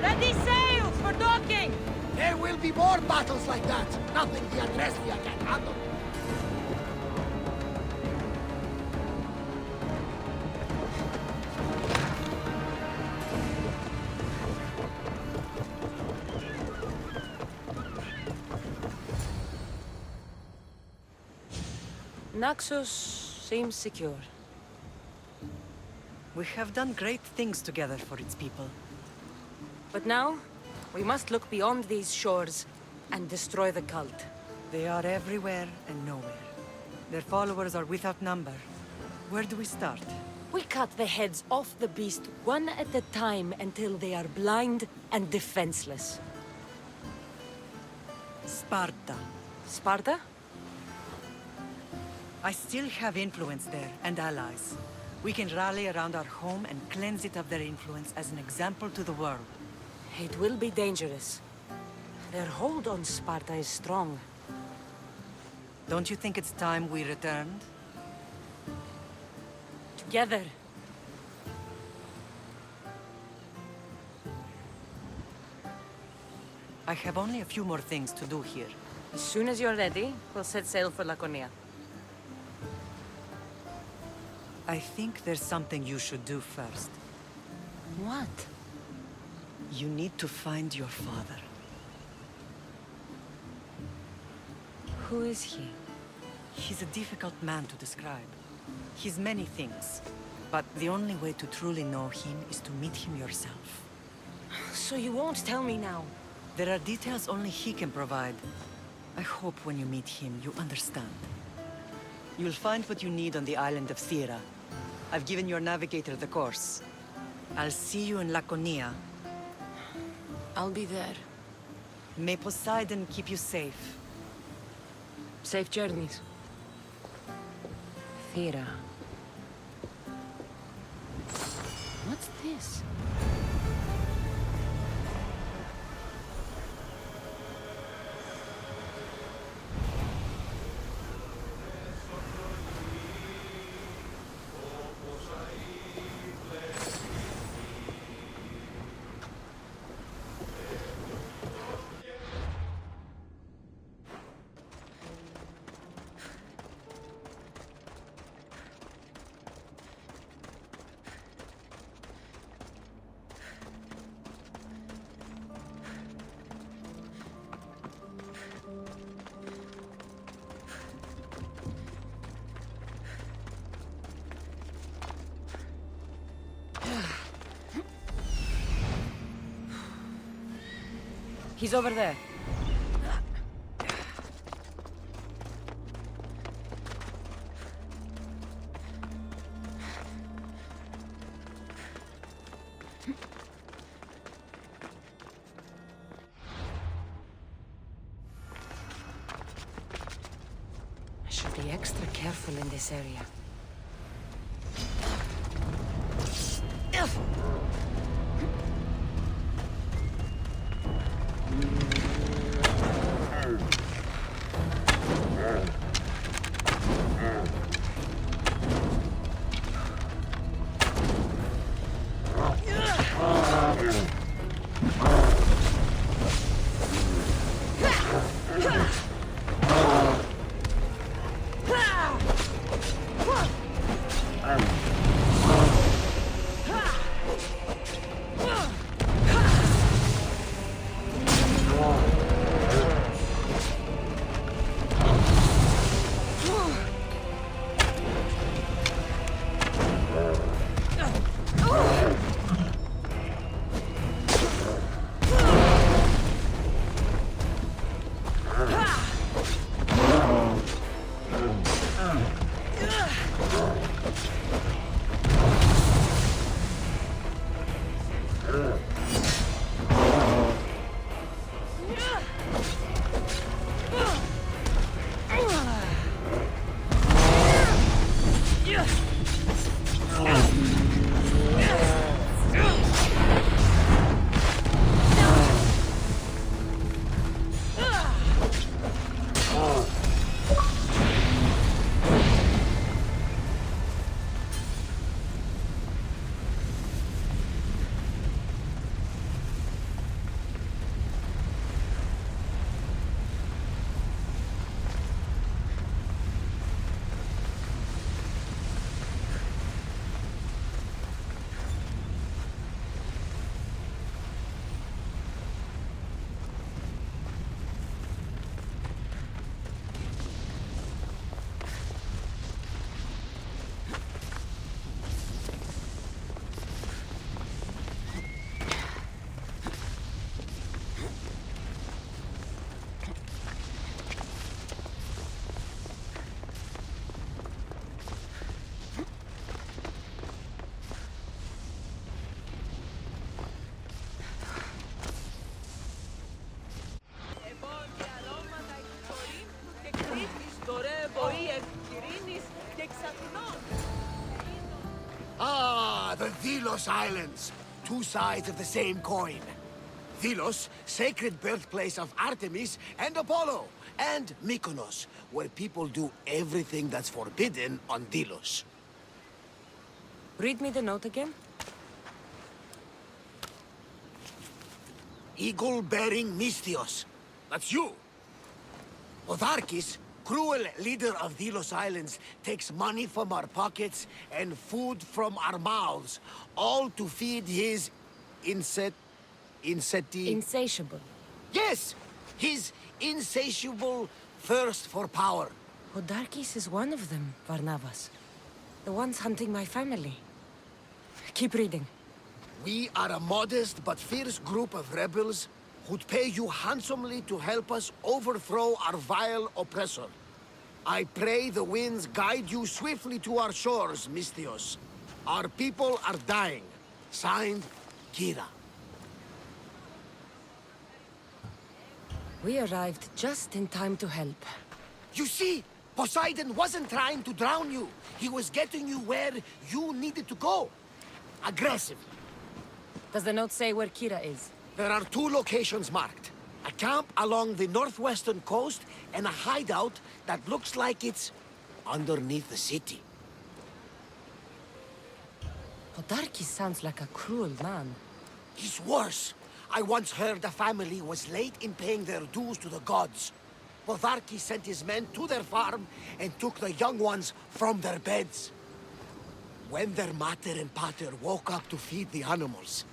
Ready sails for docking! There will be more battles like that! Nothing the Adrestia can handle! Naxos seems secure. We have done great things together for its people. But now, we must look beyond these shores and destroy the cult. They are everywhere and nowhere. Their followers are without number. Where do we start? We cut the heads off the beast one at a time until they are blind and defenseless. Sparta. Sparta? I still have influence there, and allies. We can rally around our home and cleanse it of their influence as an example to the world. It will be dangerous. Their hold on Sparta is strong. Don't you think it's time we returned? Together. I have only a few more things to do here. As soon as you're ready, we'll set sail for Laconia. I think there's something you should do first. What? You need to find your father. Who is he? He's a difficult man to describe. He's many things, but the only way to truly know him is to meet him yourself. So you won't tell me now? There are details only he can provide. I hope when you meet him, you understand. You'll find what you need on the island of Thera. I've given your navigator the course. I'll see you in Laconia. I'll be there. May Poseidon keep you safe. Safe journeys. Thera. What's this? He's over there. I should be extra careful in this area. Ah, the Delos Islands. Two sides of the same coin. Delos, sacred birthplace of Artemis and Apollo. And Mykonos, where people do everything that's forbidden on Delos. Read me the note again. Eagle-bearing Mystios. That's you. Otharkis, cruel leader of Delos Islands, takes money from our pockets and food from our mouths, all to feed his Insatiable. Yes! His insatiable thirst for power. Odarkis is one of them, Varnavas. The ones hunting my family. Keep reading. We are a modest but fierce group of rebels who'd pay you handsomely to help us overthrow our vile oppressor. I pray the winds guide you swiftly to our shores, Mystios. Our people are dying. Signed, Kyra. We arrived just in time to help. You see, Poseidon wasn't trying to drown you. He was getting you where you needed to go. Aggressive. Does the note say where Kyra is? There are two locations marked. A camp along the northwestern coast and a hideout that looks like it's underneath the city. Odarkis sounds like a cruel man. He's worse. I once heard a family was late in paying their dues to the gods. Otharkis sent his men to their farm and took the young ones from their beds. When their mater and pater woke up to feed the animals,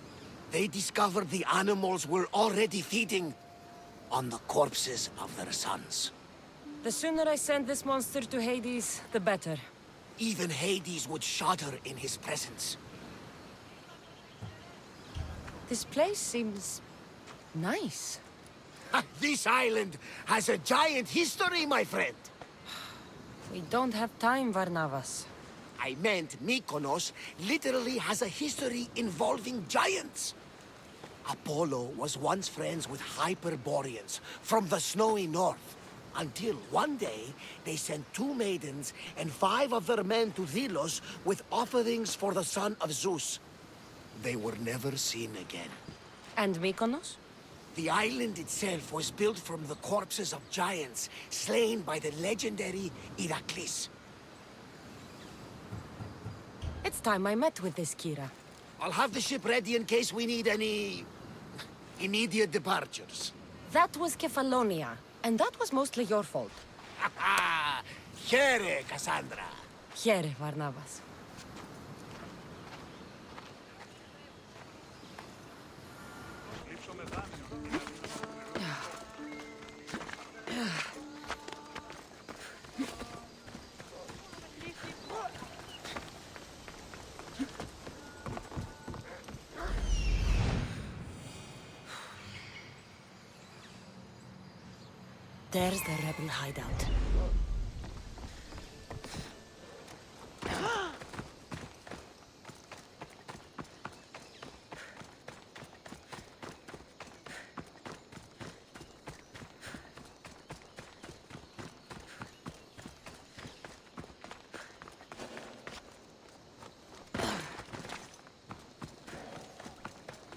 they discovered the animals were already feeding on the corpses of their sons. The sooner I send this monster to Hades, the better. Even Hades would shudder in his presence. This place seems nice. This island has a giant history, my friend. We don't have time, Varnavas. I meant Mykonos literally has a history involving giants. Apollo was once friends with Hyperboreans from the snowy north, until one day they sent 2 maidens and 5 of their men to Delos with offerings for the son of Zeus. They were never seen again. And Mykonos? The island itself was built from the corpses of giants slain by the legendary Iraklis. It's time I met with this Kyra. I'll have the ship ready in case we need any immediate departures. That was Kefalonia, and that was mostly your fault. Here, Cassandra. Here, Varnavas. There's the rebel hideout.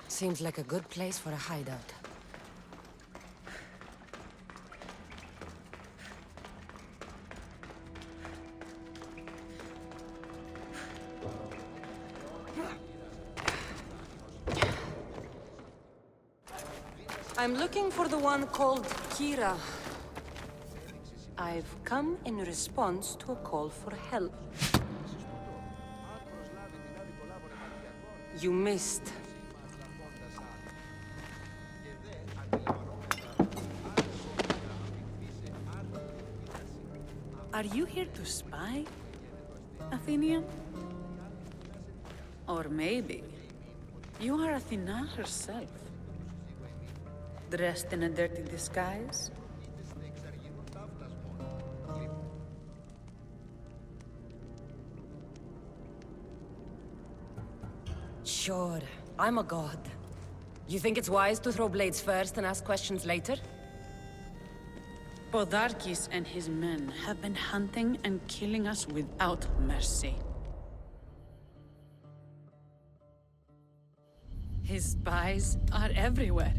Seems like a good place for a hideout. I'm looking for the one called Kyra. I've come in response to a call for help. You missed. Are you here to spy, Athenian? Or maybe you are Athena herself, dressed in a dirty disguise? Sure, I'm a god. You think it's wise to throw blades first and ask questions later? Podarkis and his men have been hunting and killing us without mercy. His spies are everywhere.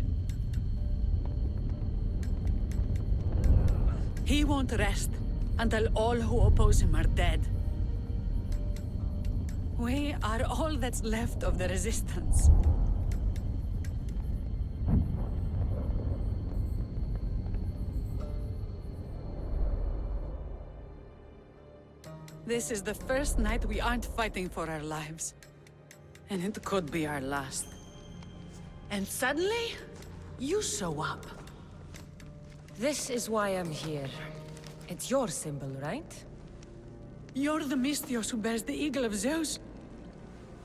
He won't rest until all who oppose him are dead. We are all that's left of the resistance. This is the first night we aren't fighting for our lives. And it could be our last. And suddenly, you show up. This is why I'm here. It's your symbol, right? You're the Mystios who bears the eagle of Zeus.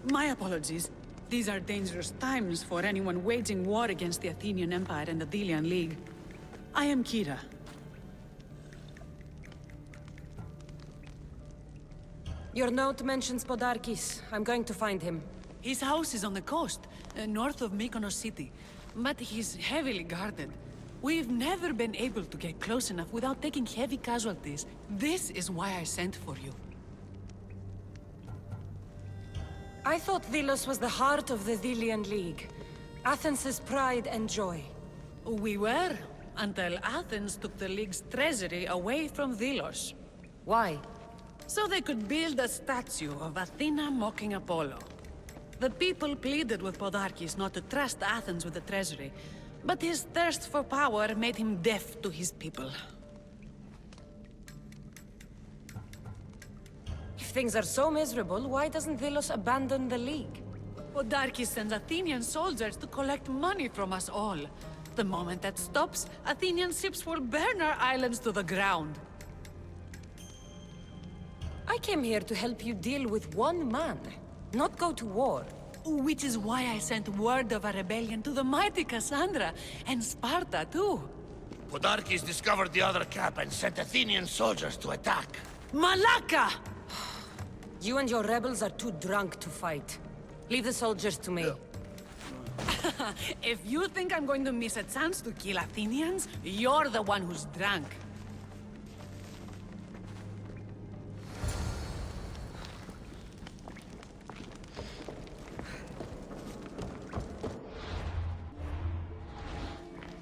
My apologies. These are dangerous times for anyone waging war against the Athenian Empire and the Delian League. I am Kyra. Your note mentions Podarkis. I'm going to find him. His house is on the coast, north of Mykonos city. But he's heavily guarded. We've never been able to get close enough without taking heavy casualties. This is why I sent for you. I thought Delos was the heart of the Delian League. Athens' pride and joy. We were, until Athens took the League's treasury away from Delos. Why? So they could build a statue of Athena mocking Apollo. The people pleaded with Podarkis not to trust Athens with the treasury, but his thirst for power made him deaf to his people. If things are so miserable, why doesn't Delos abandon the League? Podarkis sends Athenian soldiers to collect money from us all. The moment that stops, Athenian ships will burn our islands to the ground. I came here to help you deal with one man, not go to war. Which is why I sent word of a rebellion to the mighty Cassandra, and Sparta too. Podarkes discovered the other camp and sent Athenian soldiers to attack. Malaka! You and your rebels are too drunk to fight. Leave the soldiers to me. If you think I'm going to miss a chance to kill Athenians, you're the one who's drunk.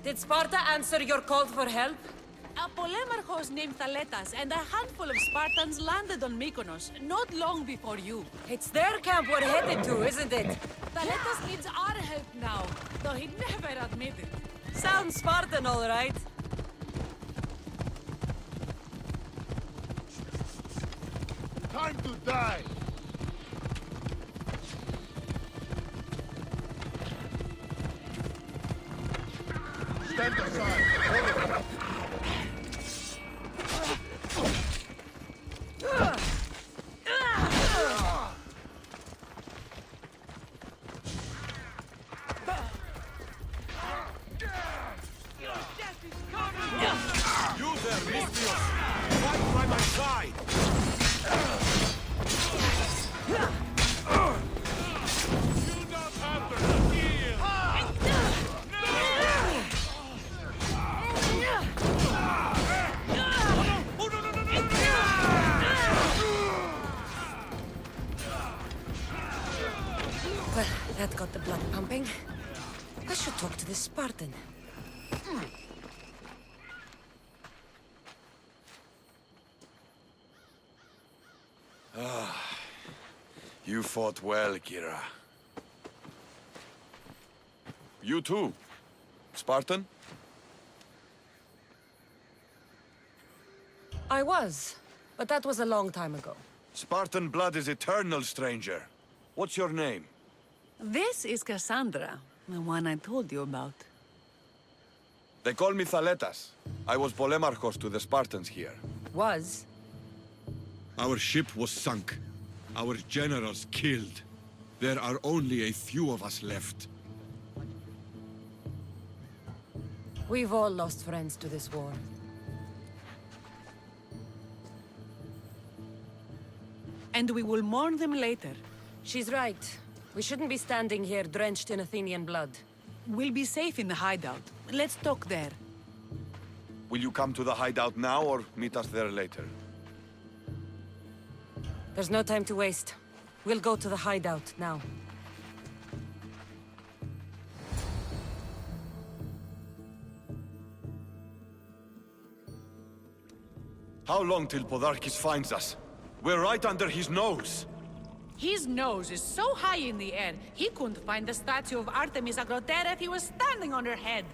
Did Sparta answer your call for help? A polemarchos named Thaletas and a handful of Spartans landed on Mykonos, not long before you. It's their camp we're headed to, isn't it? Thaletas needs our help now, though he'd never admit it. Sounds Spartan, all right. Time to die! Stand aside! You there, Misthios! Fight by my side! Well, that got the blood pumping. I should talk to this Spartan. You fought well, Kyra. You too. Spartan? I was, but that was a long time ago. Spartan blood is eternal, stranger. What's your name? This is Cassandra, the one I told you about. They call me Thaletas. I was polemarchos to the Spartans here. Was? Our ship was sunk. Our generals killed. There are only a few of us left. We've all lost friends to this war. And we will mourn them later. She's right. We shouldn't be standing here drenched in Athenian blood. We'll be safe in the hideout. Let's talk there. Will you come to the hideout now or meet us there later? There's no time to waste. We'll go to the hideout now. How long till Podarkes finds us? We're right under his nose. His nose is so high in the air, he couldn't find the statue of Artemis Agrotera if he was standing on her head.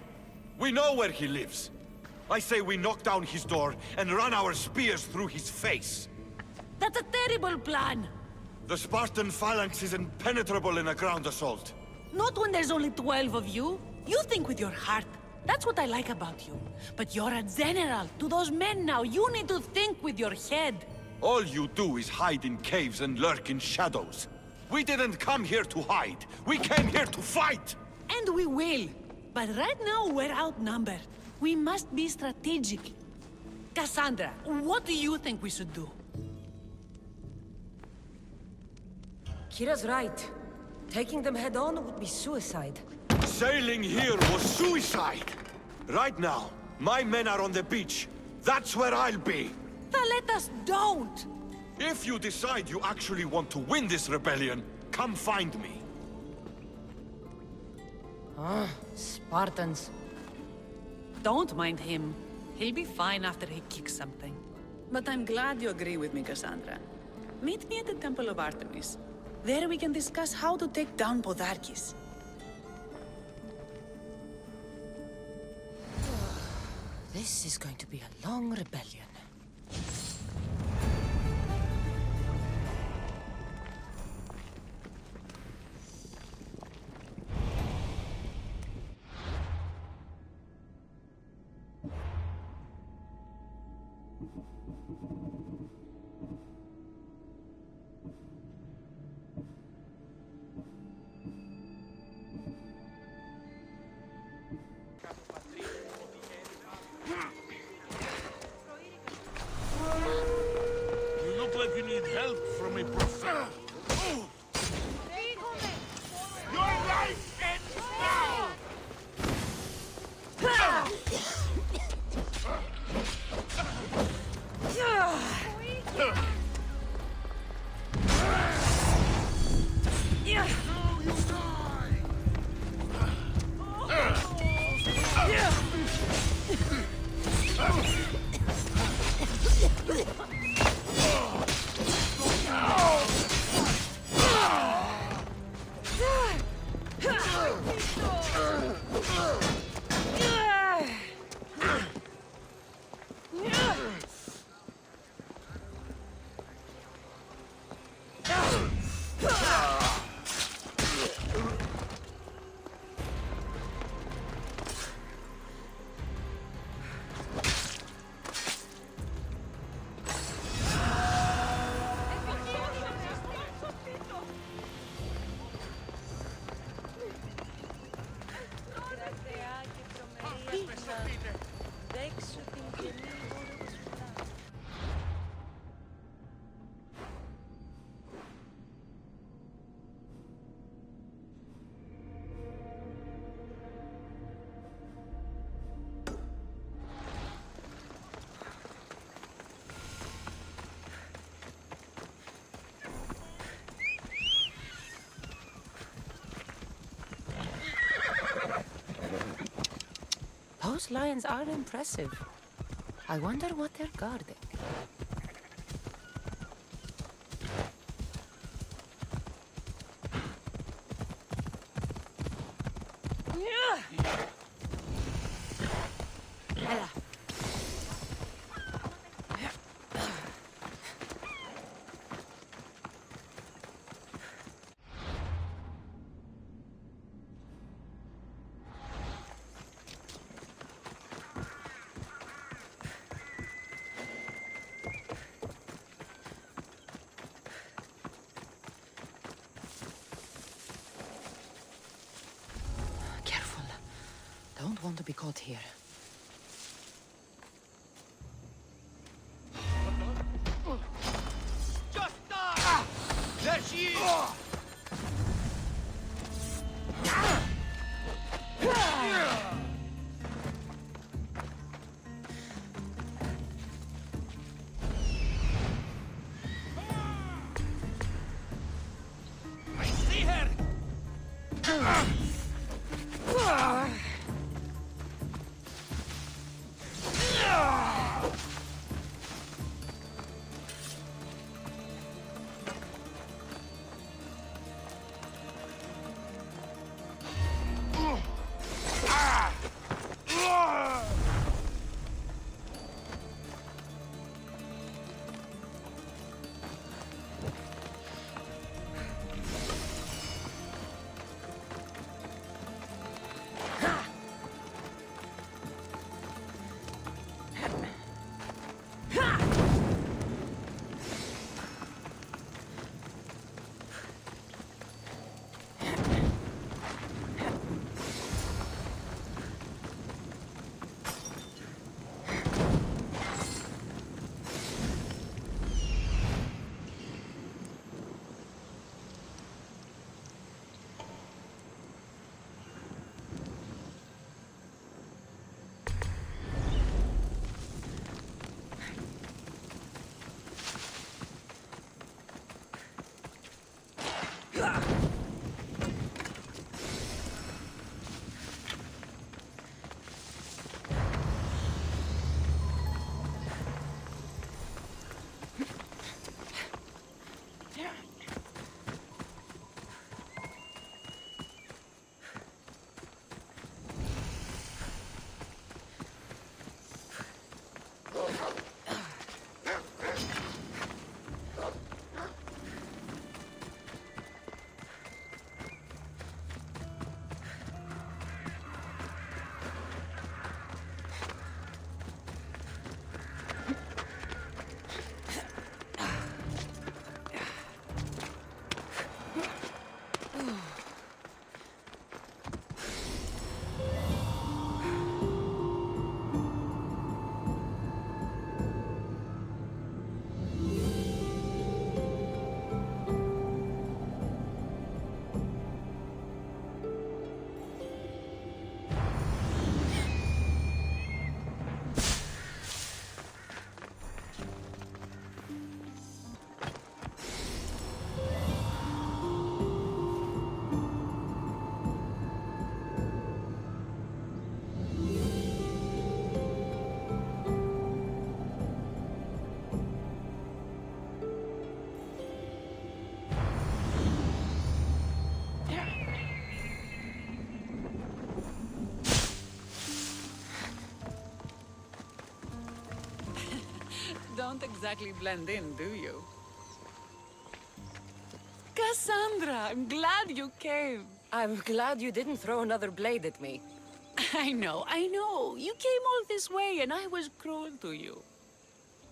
We know where he lives. I say we knock down his door and run our spears through his face. That's a terrible plan! The Spartan phalanx is impenetrable in a ground assault. Not when there's only 12 of you. You think with your heart. That's what I like about you. But you're a general. To those men now, you need to think with your head. All you do is hide in caves and lurk in shadows. We didn't come here to hide. We came here to fight! And we will. But right now, we're outnumbered. We must be strategic. Cassandra, what do you think we should do? Kyra's right. Taking them head-on would be suicide. Sailing here was suicide! Right now, my men are on the beach. That's where I'll be! Let us don't! If you decide you actually want to win this rebellion, come find me. Ah, Spartans. Don't mind him. He'll be fine after he kicks something. But I'm glad you agree with me, Cassandra. Meet me at the Temple of Artemis. There we can discuss how to take down Podarkes. This is going to be a long rebellion. Those lions are impressive. I wonder what they're guarding. Don't want to be caught here. Just die! There she is! I see her! Don't exactly blend in, do you? Cassandra, I'm glad you came. I'm glad you didn't throw another blade at me. I know. You came all this way and I was cruel to you.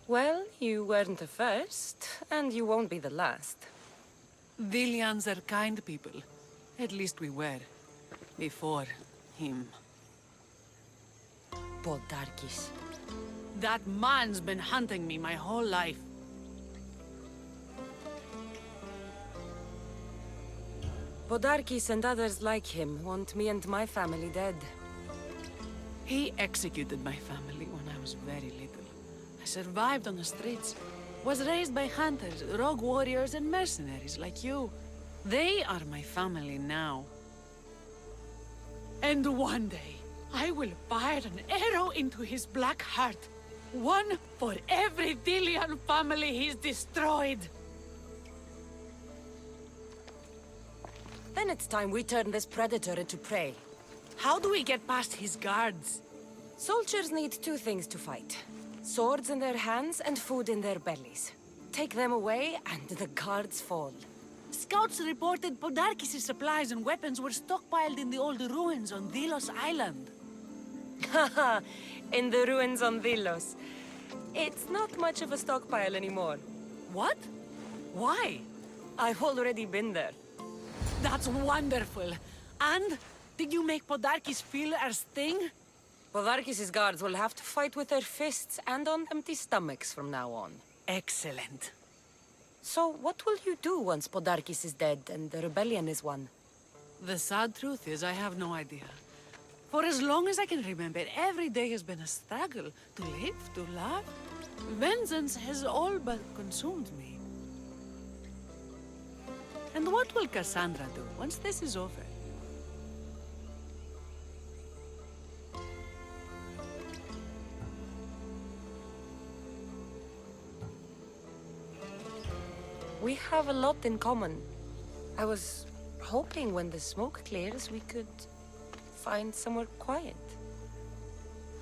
Well, you weren't the first, and you won't be the last. Villians are kind people. At least we were. Before him. Podarkis. That man's been hunting me my whole life. Podarkis and others like him want me and my family dead. He executed my family when I was very little. I survived on the streets. Was raised by hunters, rogue warriors, and mercenaries like you. They are my family now. And one day, I will fire an arrow into his black heart. One for every Delian family he's destroyed. Then it's time we turn this predator into prey. How do we get past his guards? Soldiers need two things to fight. Swords in their hands and food in their bellies. Take them away and the guards fall. Scouts reported Podarkis' supplies and weapons were stockpiled in the old ruins on Delos Island. Haha, in the ruins on Delos. It's not much of a stockpile anymore. What? Why? I've already been there. That's wonderful. And did you make Podarkis feel our sting? Podarkis' guards will have to fight with their fists and on empty stomachs from now on. Excellent. So what will you do once Podarkis is dead and the rebellion is won? The sad truth is I have no idea. For as long as I can remember, every day has been a struggle to live, to love. Vengeance has all but consumed me. And what will Cassandra do once this is over? We have a lot in common. I was hoping when the smoke clears we could find somewhere quiet.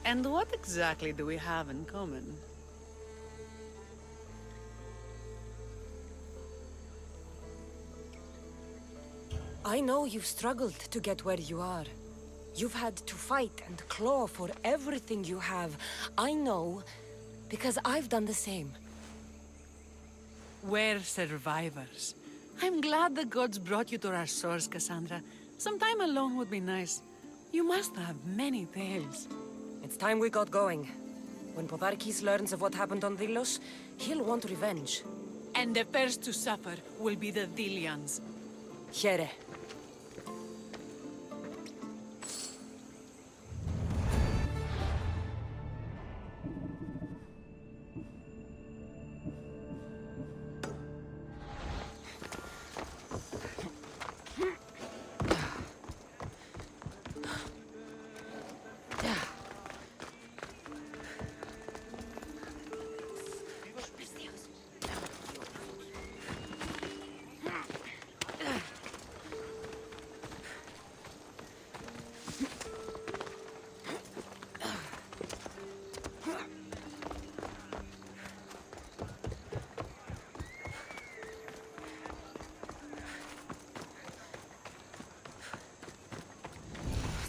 And what exactly do we have in common? I know you've struggled to get where you are. You've had to fight and claw for everything you have. I know, because I've done the same. We're survivors. I'm glad the gods brought you to our source, Cassandra. Some time alone would be nice. You must have many tales. It's time we got going. When Podarkis learns of what happened on Delos, he'll want revenge. And the first to suffer will be the Delians. Here.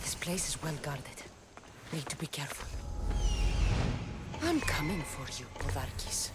This place is well guarded. Need to be careful. I'm coming for you, Podarkis.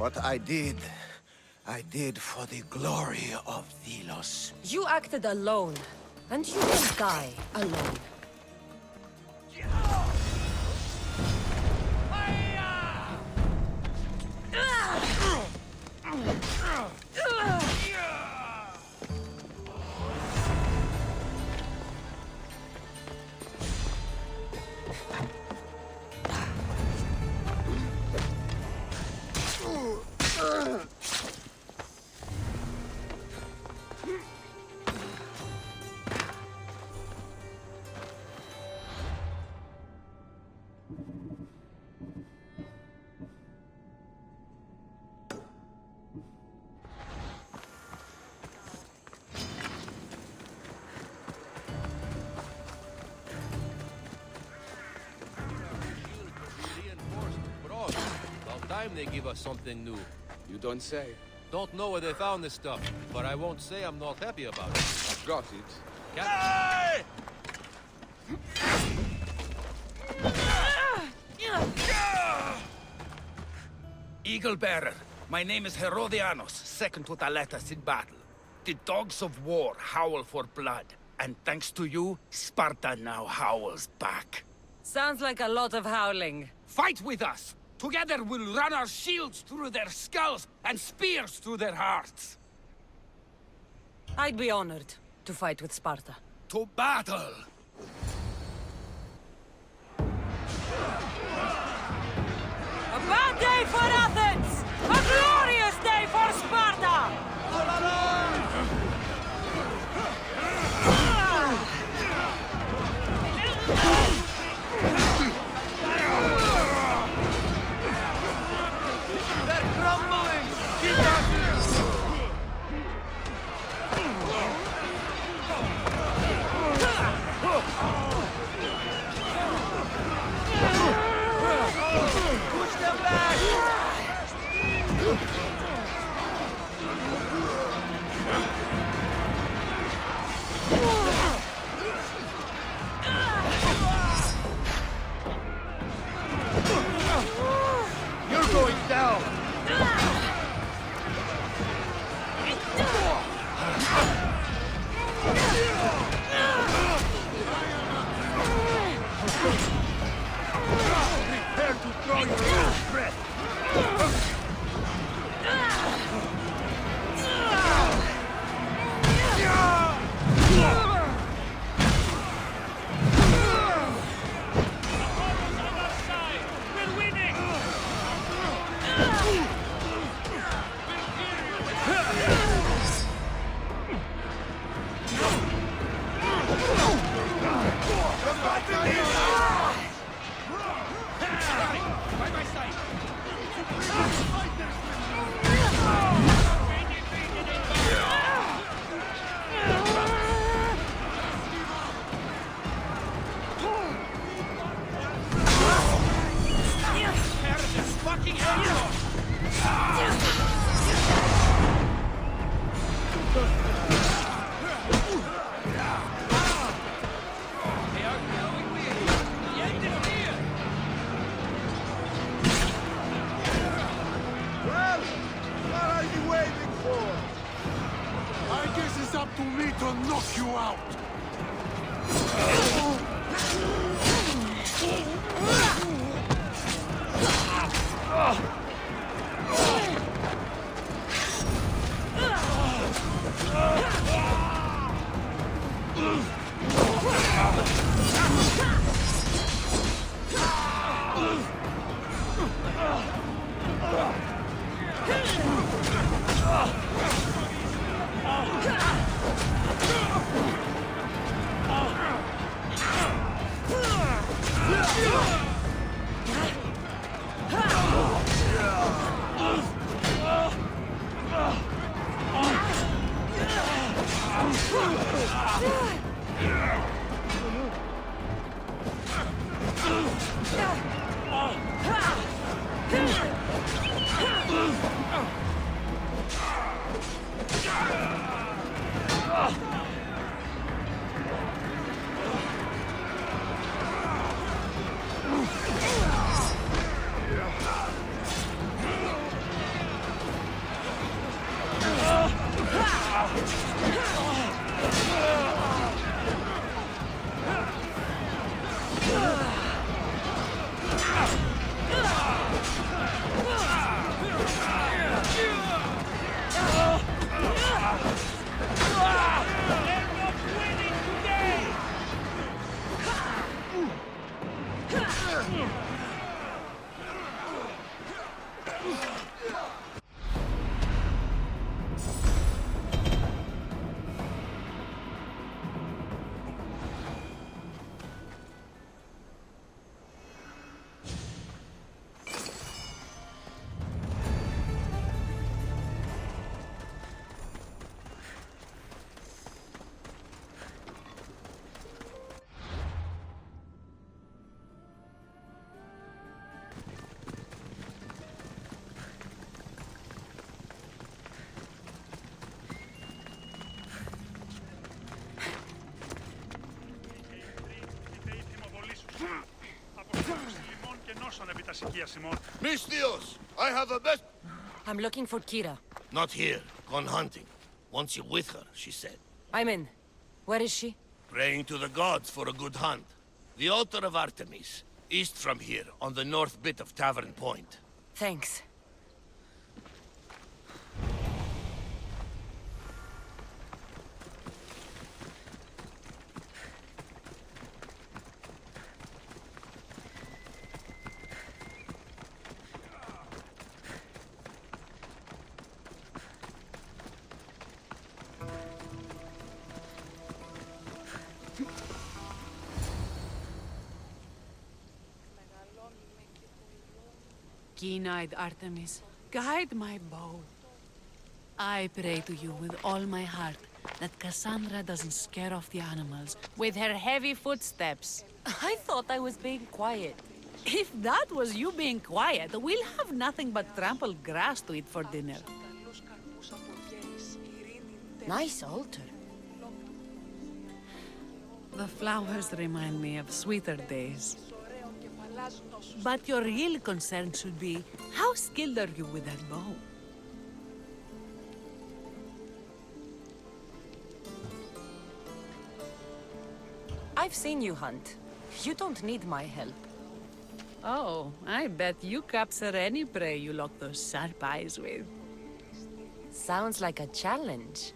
What I did for the glory of Delos. You acted alone, and you will die alone. They give us something new. You don't say. Don't know where they found this stuff, but I won't say I'm not happy about it. I've got it. Hey! Eagle Bearer, my name is Herodianos, second to Thaletas in battle. The dogs of war howl for blood, and thanks to you, Sparta now howls back. Sounds like a lot of howling. Fight with us! Together we'll run our shields through their skulls and spears through their hearts. I'd be honored to fight with Sparta. To battle! A bad day for Athens! A glorious day for Sparta! You're going down! Prepare to draw your last breath! Misthios, I have a best... I'm looking for Kyra. Not here. Gone hunting. Wants you with her, she said. I'm in. Where is she? Praying to the gods for a good hunt. The altar of Artemis. East from here, on the north bit of Tavern Point. Thanks. Keen-eyed Artemis, guide my bow. I pray to you with all my heart that Cassandra doesn't scare off the animals with her heavy footsteps. I thought I was being quiet. If that was you being quiet, we'll have nothing but trampled grass to eat for dinner. Nice altar. The flowers remind me of sweeter days. But your real concern should be, how skilled are you with that bow? I've seen you hunt. You don't need my help. Oh, I bet you capture any prey you lock those sharp eyes with. Sounds like a challenge.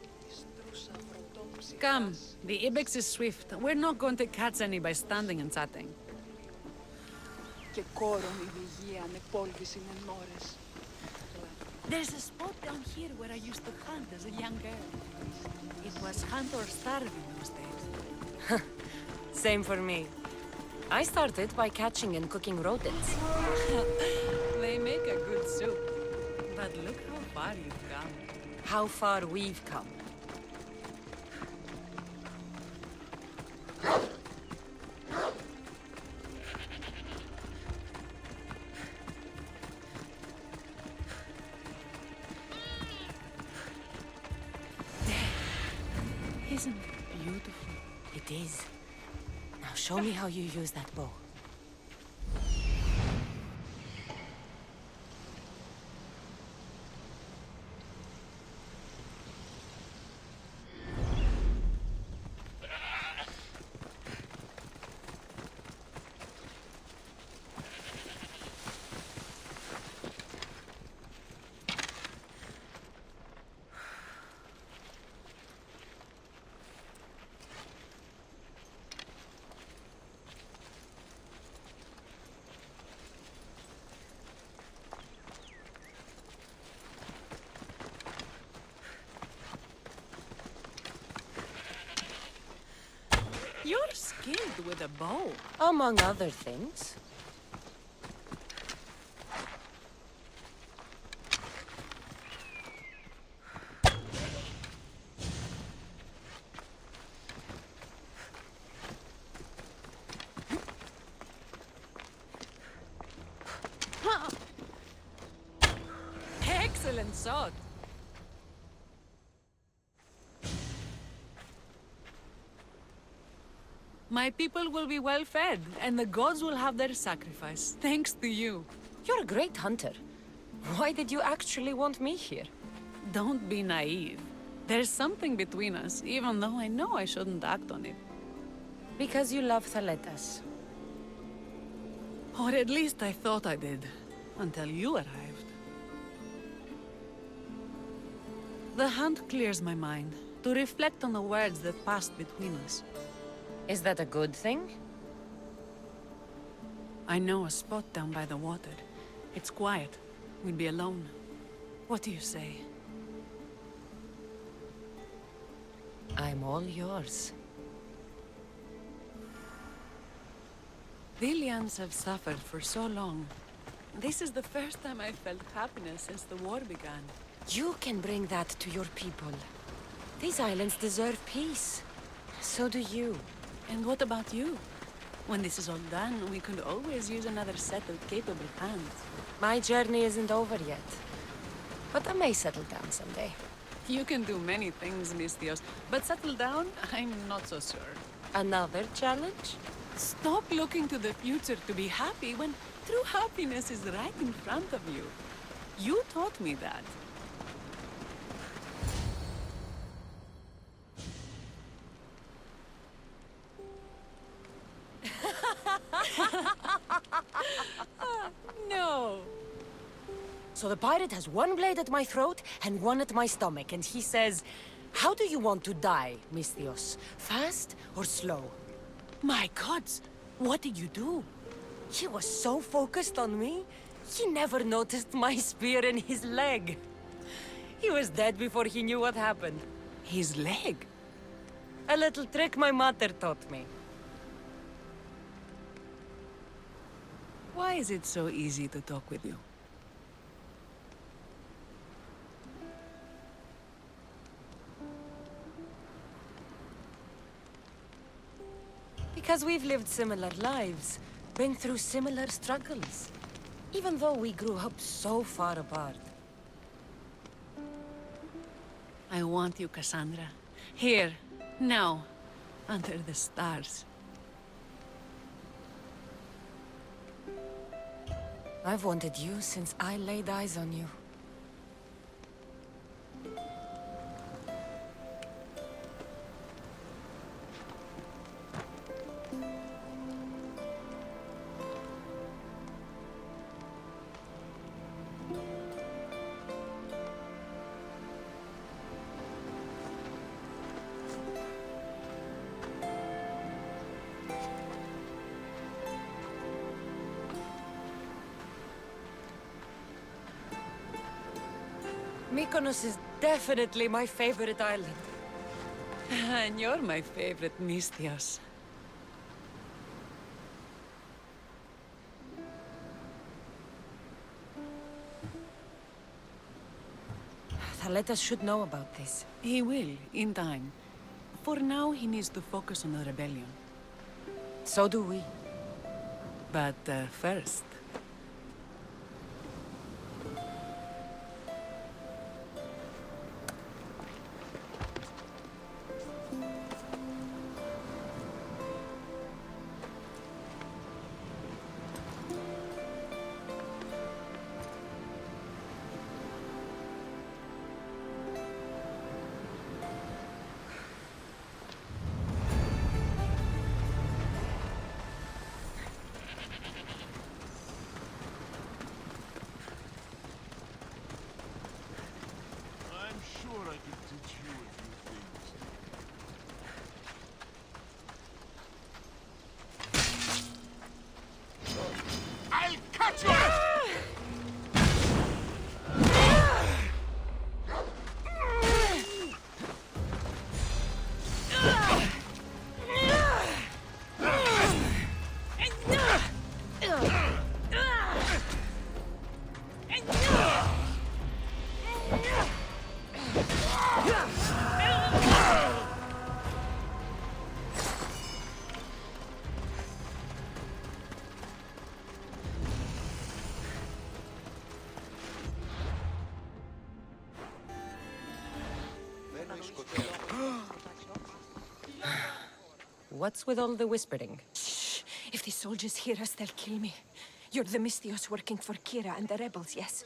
Come, the ibex is swift. We're not going to catch any by standing and chatting. There's a spot down here where I used to hunt as a young girl. It was hunt or starve in those days. Same for me. I started by catching and cooking rodents. They make a good soup. But look how far you've come. How far we've come. Isn't it beautiful? It is. Now show me how you use that bow. You're skilled with a bow. Among other things. Excellent shot. My people will be well fed, and the gods will have their sacrifice, thanks to you. You're a great hunter. Why did you actually want me here? Don't be naive. There's something between us, even though I know I shouldn't act on it. Because you love Thaletas. Or at least I thought I did, until you arrived. The hunt clears my mind, to reflect on the words that passed between us. Is that a good thing? I know a spot down by the water. It's quiet. We'd be alone. What do you say? I'm all yours. Villians have suffered for so long. This is the first time I've felt happiness since the war began. You can bring that to your people. These islands deserve peace. So do you. And what about you? When this is all done, we could always use another set of capable hands. My journey isn't over yet. But I may settle down someday. You can do many things, Misthios, but settle down, I'm not so sure. Another challenge? Stop looking to the future to be happy when true happiness is right in front of you. You taught me that. No. So the pirate has one blade at my throat and one at my stomach, and he says, "How do you want to die, Misthios? Fast or slow?" My gods, what did you do? He was so focused on me, he never noticed my spear in his leg. He was dead before he knew what happened. His leg? A little trick my mother taught me. Why is it so easy to talk with you? Because we've lived similar lives, been through similar struggles, even though we grew up so far apart. I want you, Cassandra. Here, now, under the stars. I've wanted you since I laid eyes on you. Mykonos is definitely my favorite island. And you're my favorite, Misthios. Thaletas should know about this. He will, in time. For now, he needs to focus on the rebellion. So do we. But first... What's with all the whispering? Shh! If the soldiers hear us, they'll kill me. You're the Misthios working for Kyra and the rebels, yes?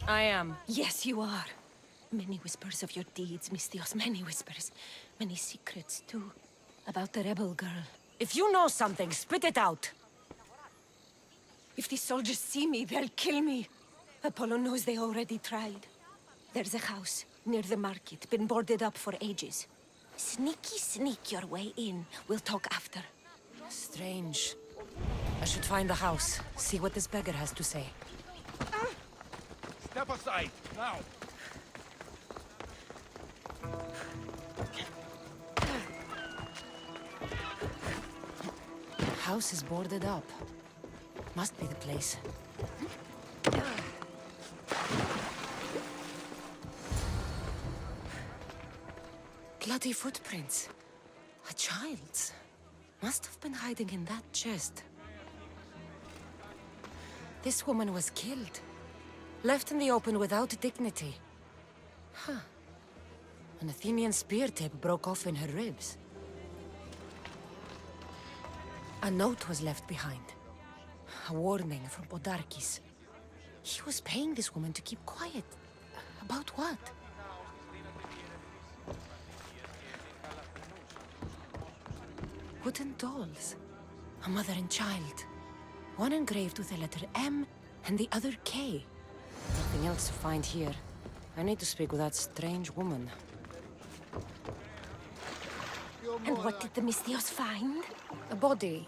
I am. Yes, you are. Many whispers of your deeds, Misthios. Many whispers. Many secrets, too. About the rebel girl. If you know something, spit it out! If the soldiers see me, they'll kill me. Apollo knows they already tried. There's a house near the market, been boarded up for ages. Sneak your way in. We'll talk after. Strange. I should find the house, see what this beggar has to say. Step aside, now! House is boarded up. Must be the place. Bloody footprints. A child's. Must have been hiding in that chest. This woman was killed. Left in the open without dignity. Huh. An Athenian spear tip broke off in her ribs. A note was left behind. A warning from Podarkis. He was paying this woman to keep quiet. About what? Wooden dolls. A mother and child. One engraved with the letter M and the other K. Nothing else to find here. I need to speak with that strange woman. And what did the Misthios find? A body.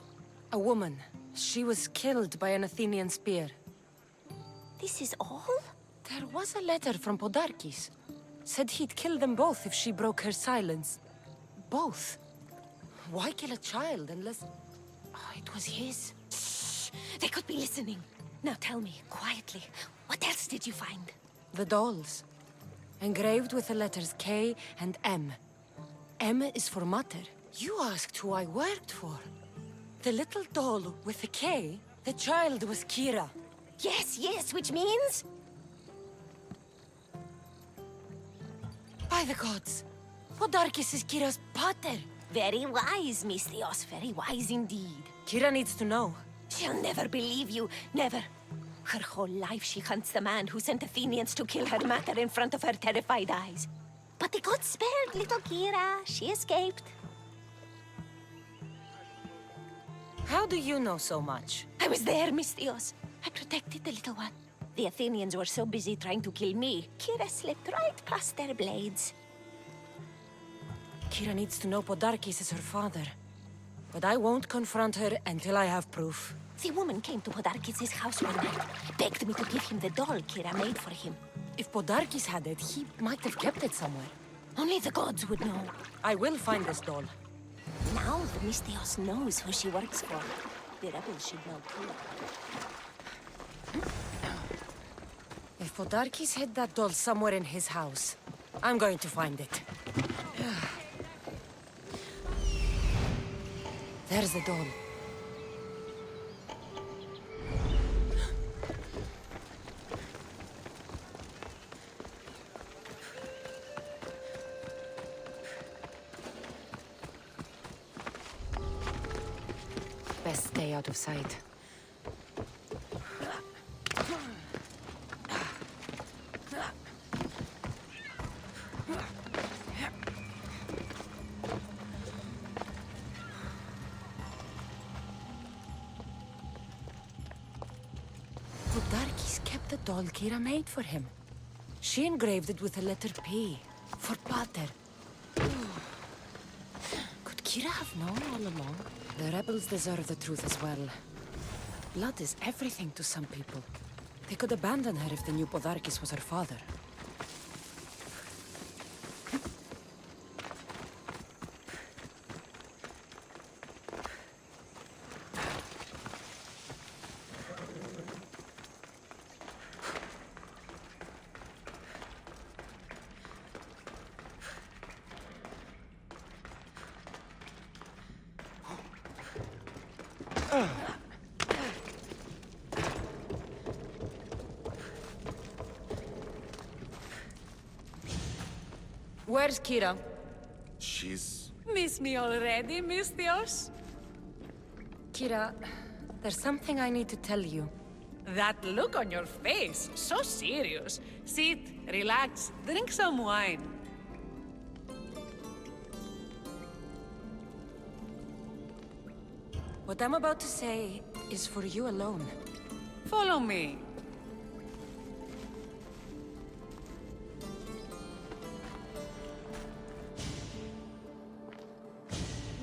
A woman. She was killed by an Athenian spear. This is all? There was a letter from Podarkis. Said he'd kill them both if she broke her silence. Both? Why kill a child unless... Oh, it was his. Shh! They could be listening. Now tell me, quietly, what else did you find? The dolls. Engraved with the letters K and M. M is for Mater. You asked who I worked for. The little doll with the K, the child was Kyra. Yes, yes, which means? By the gods! Podarkis is Kyra's pater. Very wise, Misthios, very wise indeed. Kyra needs to know. She'll never believe you, never. Her whole life she hunts the man who sent Athenians to kill her mater in front of her terrified eyes. But the gods spared little Kyra. She escaped. How do you know so much? I was there, Misthios. I protected the little one. The Athenians were so busy trying to kill me, Kyra slipped right past their blades. Kyra needs to know Podarkis is her father. But I won't confront her until I have proof. The woman came to Podarkis' house one night, begged me to give him the doll Kyra made for him. If Podarkis had it, he might have kept it somewhere. Only the gods would know. I will find this doll. Now the Misthios knows who she works for. The rebels should know too. If Podarkis hid that doll somewhere in his house, I'm going to find it. There's the doll. Best stay out of sight. Podarkis kept the doll Kyra made for him. She engraved it with the letter P, for Pater. Could Kyra have known all along? The rebels deserve the truth as well. Blood is everything to some people. They could abandon her if they knew Podarkis was her father. Where's Kyra? She's... Miss me already, Misthios? Kyra, there's something I need to tell you. That look on your face, so serious. Sit, relax, drink some wine. What I'm about to say is for you alone. Follow me.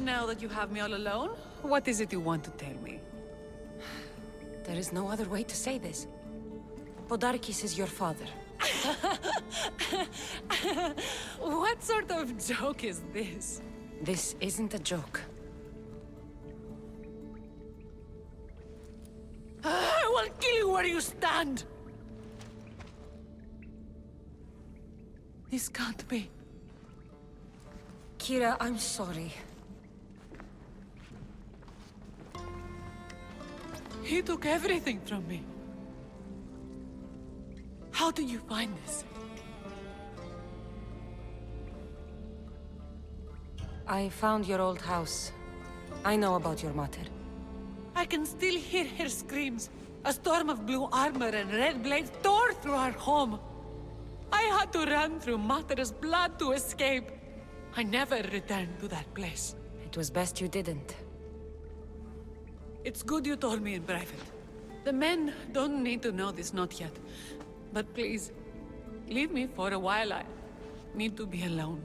Now that you have me all alone, what is it you want to tell me? There is no other way to say this. Podarkis is your father. What sort of joke is this? This isn't a joke. I will kill you where you stand! This can't be. Kyra, I'm sorry. He took everything from me. How did you find this? I found your old house. I know about your mater. I can still hear her screams. A storm of blue armor and red blades tore through our home. I had to run through Matera's blood to escape. I never returned to that place. It was best you didn't. It's good you told me in private. The men don't need to know this, not yet. But please, leave me for a while. I need to be alone.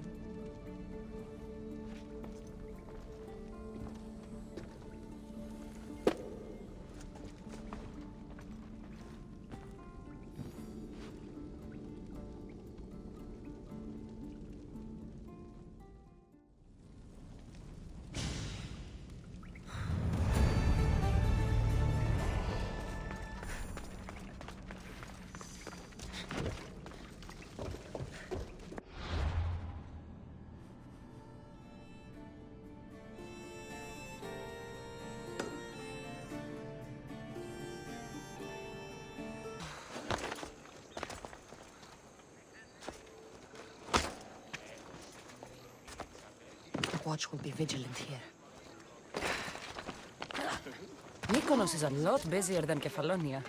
Watch will be vigilant here. Mykonos is a lot busier than Kefalonia.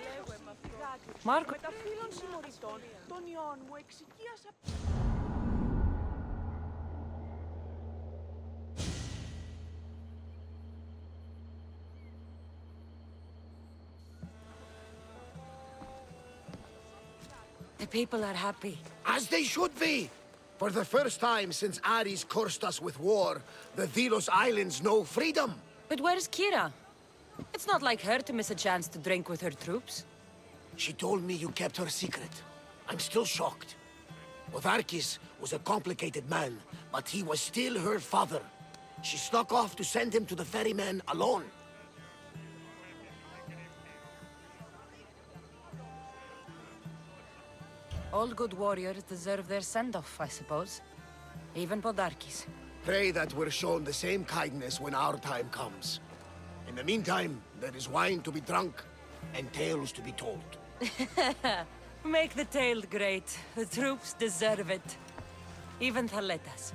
Marco... The people are happy. As they should be! For the first time since Ares cursed us with war, the Delos Islands know freedom! But where's Kyra? It's not like her to miss a chance to drink with her troops. She told me you kept her secret. I'm still shocked. Otharkis was a complicated man, but he was still her father. She snuck off to send him to the ferryman alone. All good warriors deserve their send-off, I suppose. Even Podarkis. Pray that we're shown the same kindness when our time comes. In the meantime, there is wine to be drunk, and tales to be told. Make the tale great. The troops deserve it. Even Thaletas.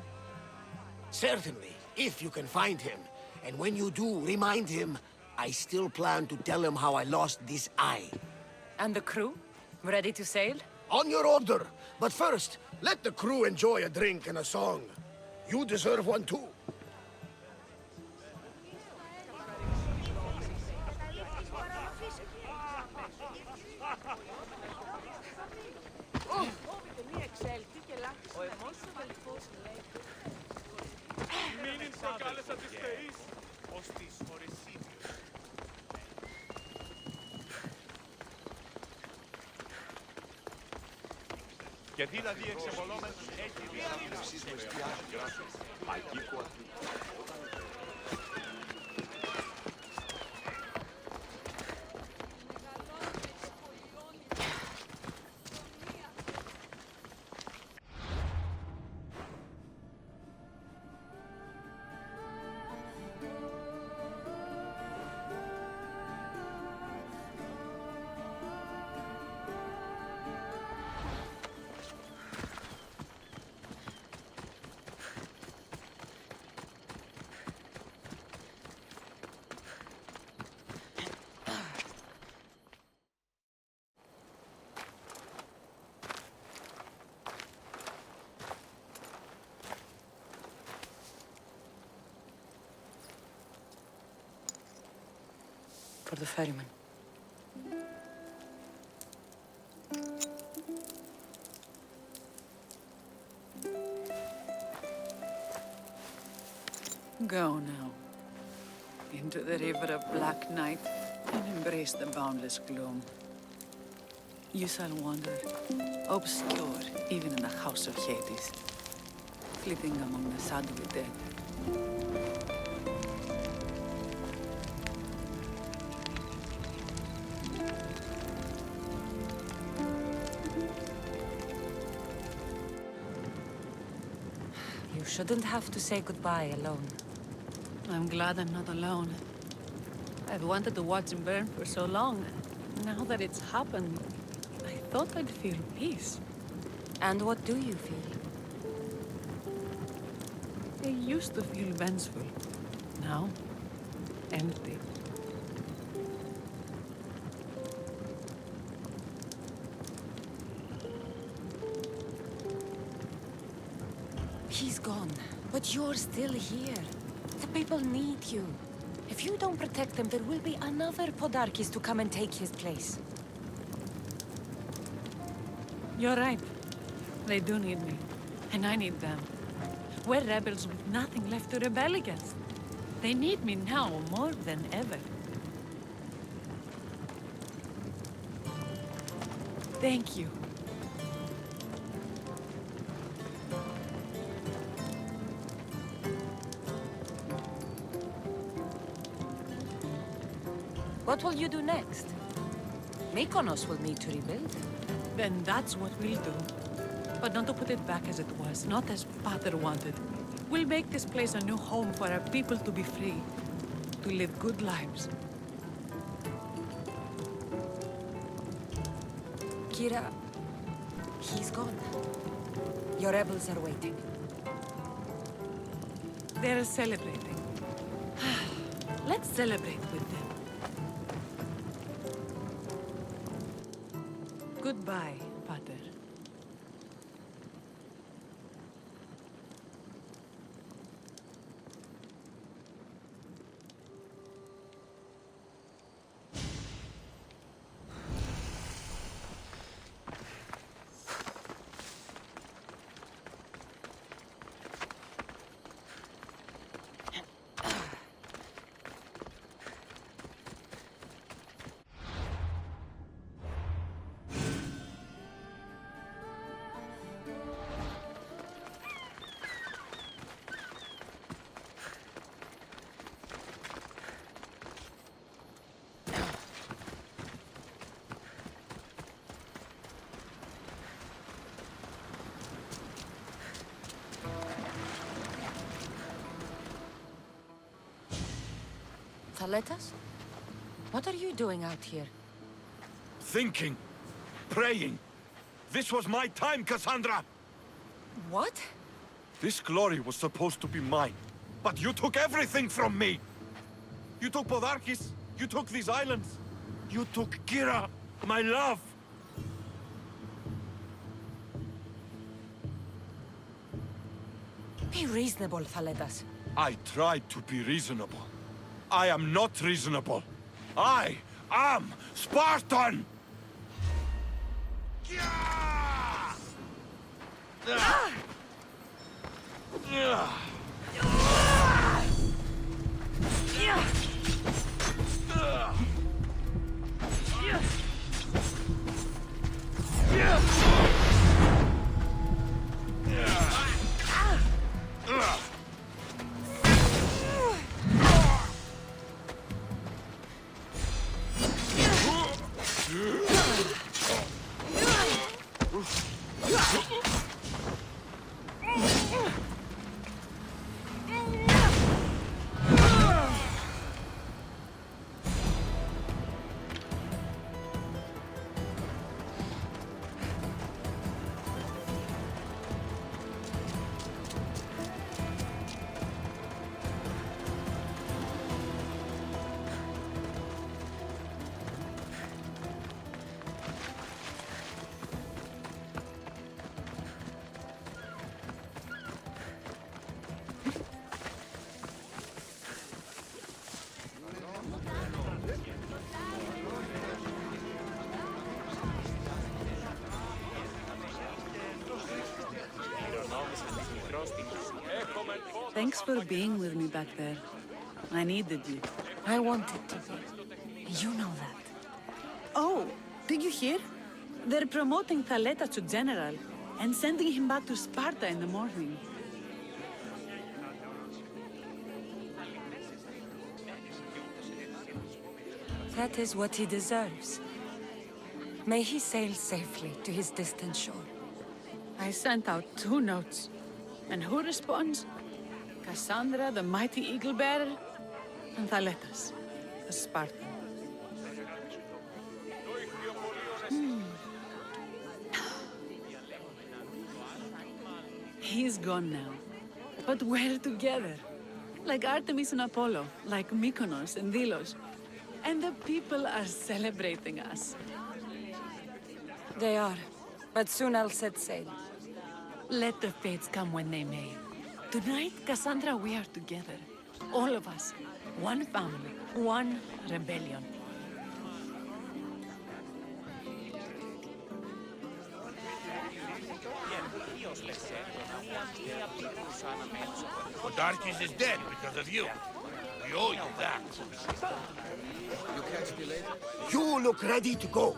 Certainly, if you can find him. And when you do, remind him, I still plan to tell him how I lost this eye. And the crew? Ready to sail? On your order. But first, let the crew enjoy a drink and a song. You deserve one too. Και δηλαδή εξεβολόμενος έχει For the ferryman. Go now. Into the river of black night and embrace the boundless gloom. You shall wander, obscure even in the house of Hades, flitting among the shadowy dead. You shouldn't have to say goodbye alone. I'm glad I'm not alone. I've wanted to watch him burn for so long. Now that it's happened, I thought I'd feel peace. And what do you feel? I used to feel vengeful. Now, empty. He's gone, but you're still here. The people need you. If you don't protect them, there will be another Podarkis to come and take his place. You're right. They do need me. And I need them. We're rebels with nothing left to rebel against. They need me now more than ever. Thank you. What will you do next? Mykonos will need to rebuild. Then that's what we'll do. But not to put it back as it was, not as Pater wanted. We'll make this place a new home for our people to be free, to live good lives. Kyra, he's gone. Your rebels are waiting. They're celebrating. Let's celebrate with them. Goodbye, Pater. Thaletas? What are you doing out here? Thinking. Praying. This was my time, Cassandra! What? This glory was supposed to be mine. But you took everything from me! You took Podarkis. You took these islands. You took Kyra, my love. Be reasonable, Thaletas. I tried to be reasonable. I am not reasonable. I am Spartan! Thanks for being with me back there. I needed you. I wanted to be. You know that. Oh, did you hear? They're promoting Thaletas to general and sending him back to Sparta in the morning. That is what he deserves. May he sail safely to his distant shore. I sent out 2 notes. And who responds? Cassandra, the mighty eagle bearer, and Thaletas, the Spartan. He's gone now. But we're together. Like Artemis and Apollo, like Mykonos and Delos. And the people are celebrating us. They are. But soon I'll set sail. Let the fates come when they may. Tonight, Cassandra, we are together. All of us. One family. One rebellion. Odarkis is dead because of you. We owe you that. You catch me later? You look ready to go.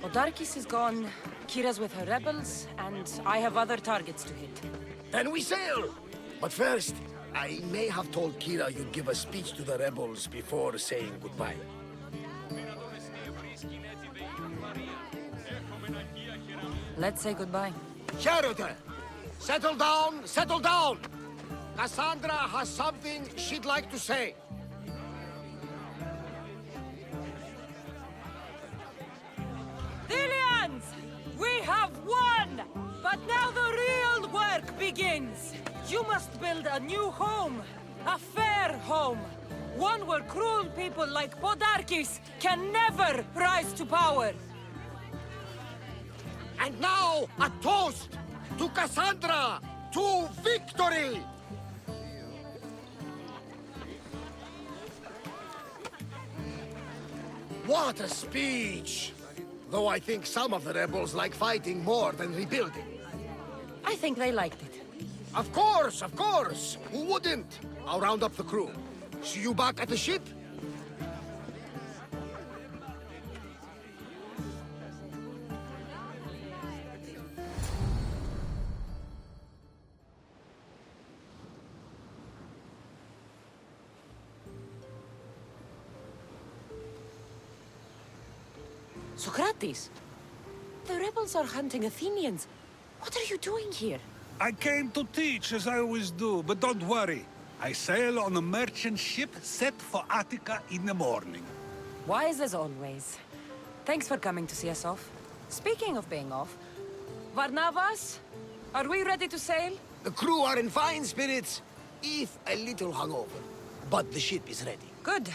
Odarkis is gone, Kyra's with her rebels, and I have other targets to hit. Then we sail! But first, I may have told Kyra you'd give a speech to the rebels before saying goodbye. Let's say goodbye. Charity! Settle down, settle down! Cassandra has something she'd like to say. Thilians! We have won! But now the real work begins! You must build a new home. A fair home. One where cruel people like Podarkis can never rise to power. And now, a toast to Cassandra! To victory! What a speech! Though I think some of the rebels like fighting more than rebuilding. I think they liked it. Of course, of course! Who wouldn't? I'll round up the crew. See you back at the ship? Socrates! The rebels are hunting Athenians. What are you doing here? I came to teach, as I always do, but don't worry. I sail on a merchant ship set for Attica in the morning. Wise as always. Thanks for coming to see us off. Speaking of being off, Varnavas, are we ready to sail? The crew are in fine spirits, if a little hungover. But the ship is ready. Good.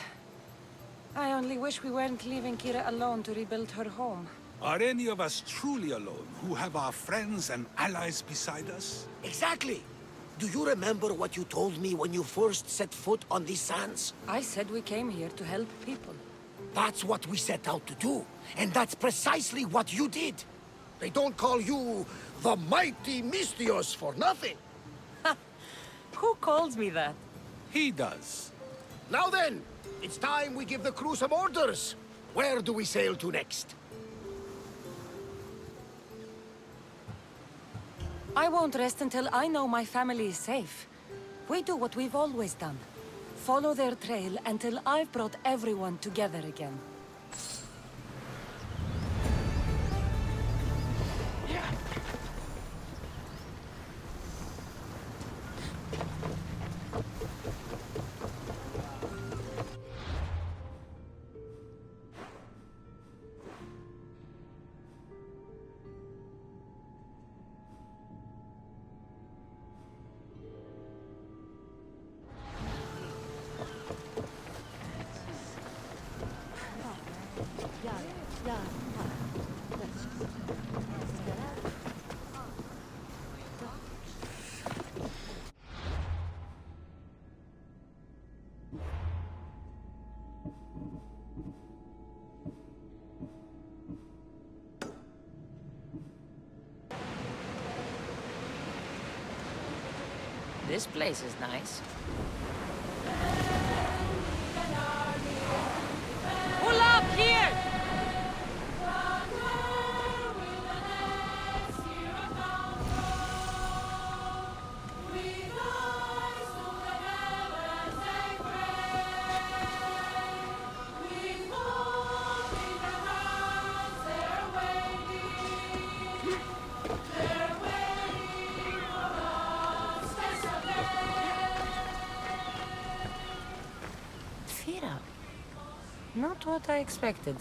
I only wish we weren't leaving Kyra alone to rebuild her home. Are any of us truly alone, who have our friends and allies beside us? Exactly! Do you remember what you told me when you first set foot on these sands? I said we came here to help people. That's what we set out to do. And that's precisely what you did. They don't call you the mighty Mystios for nothing. Who calls me that? He does. Now then, it's time we give the crew some orders. Where do we sail to next? I won't rest until I know my family is safe. We do what we've always done. Follow their trail until I've brought everyone together again. This place is nice. Pull up here! Not what I expected.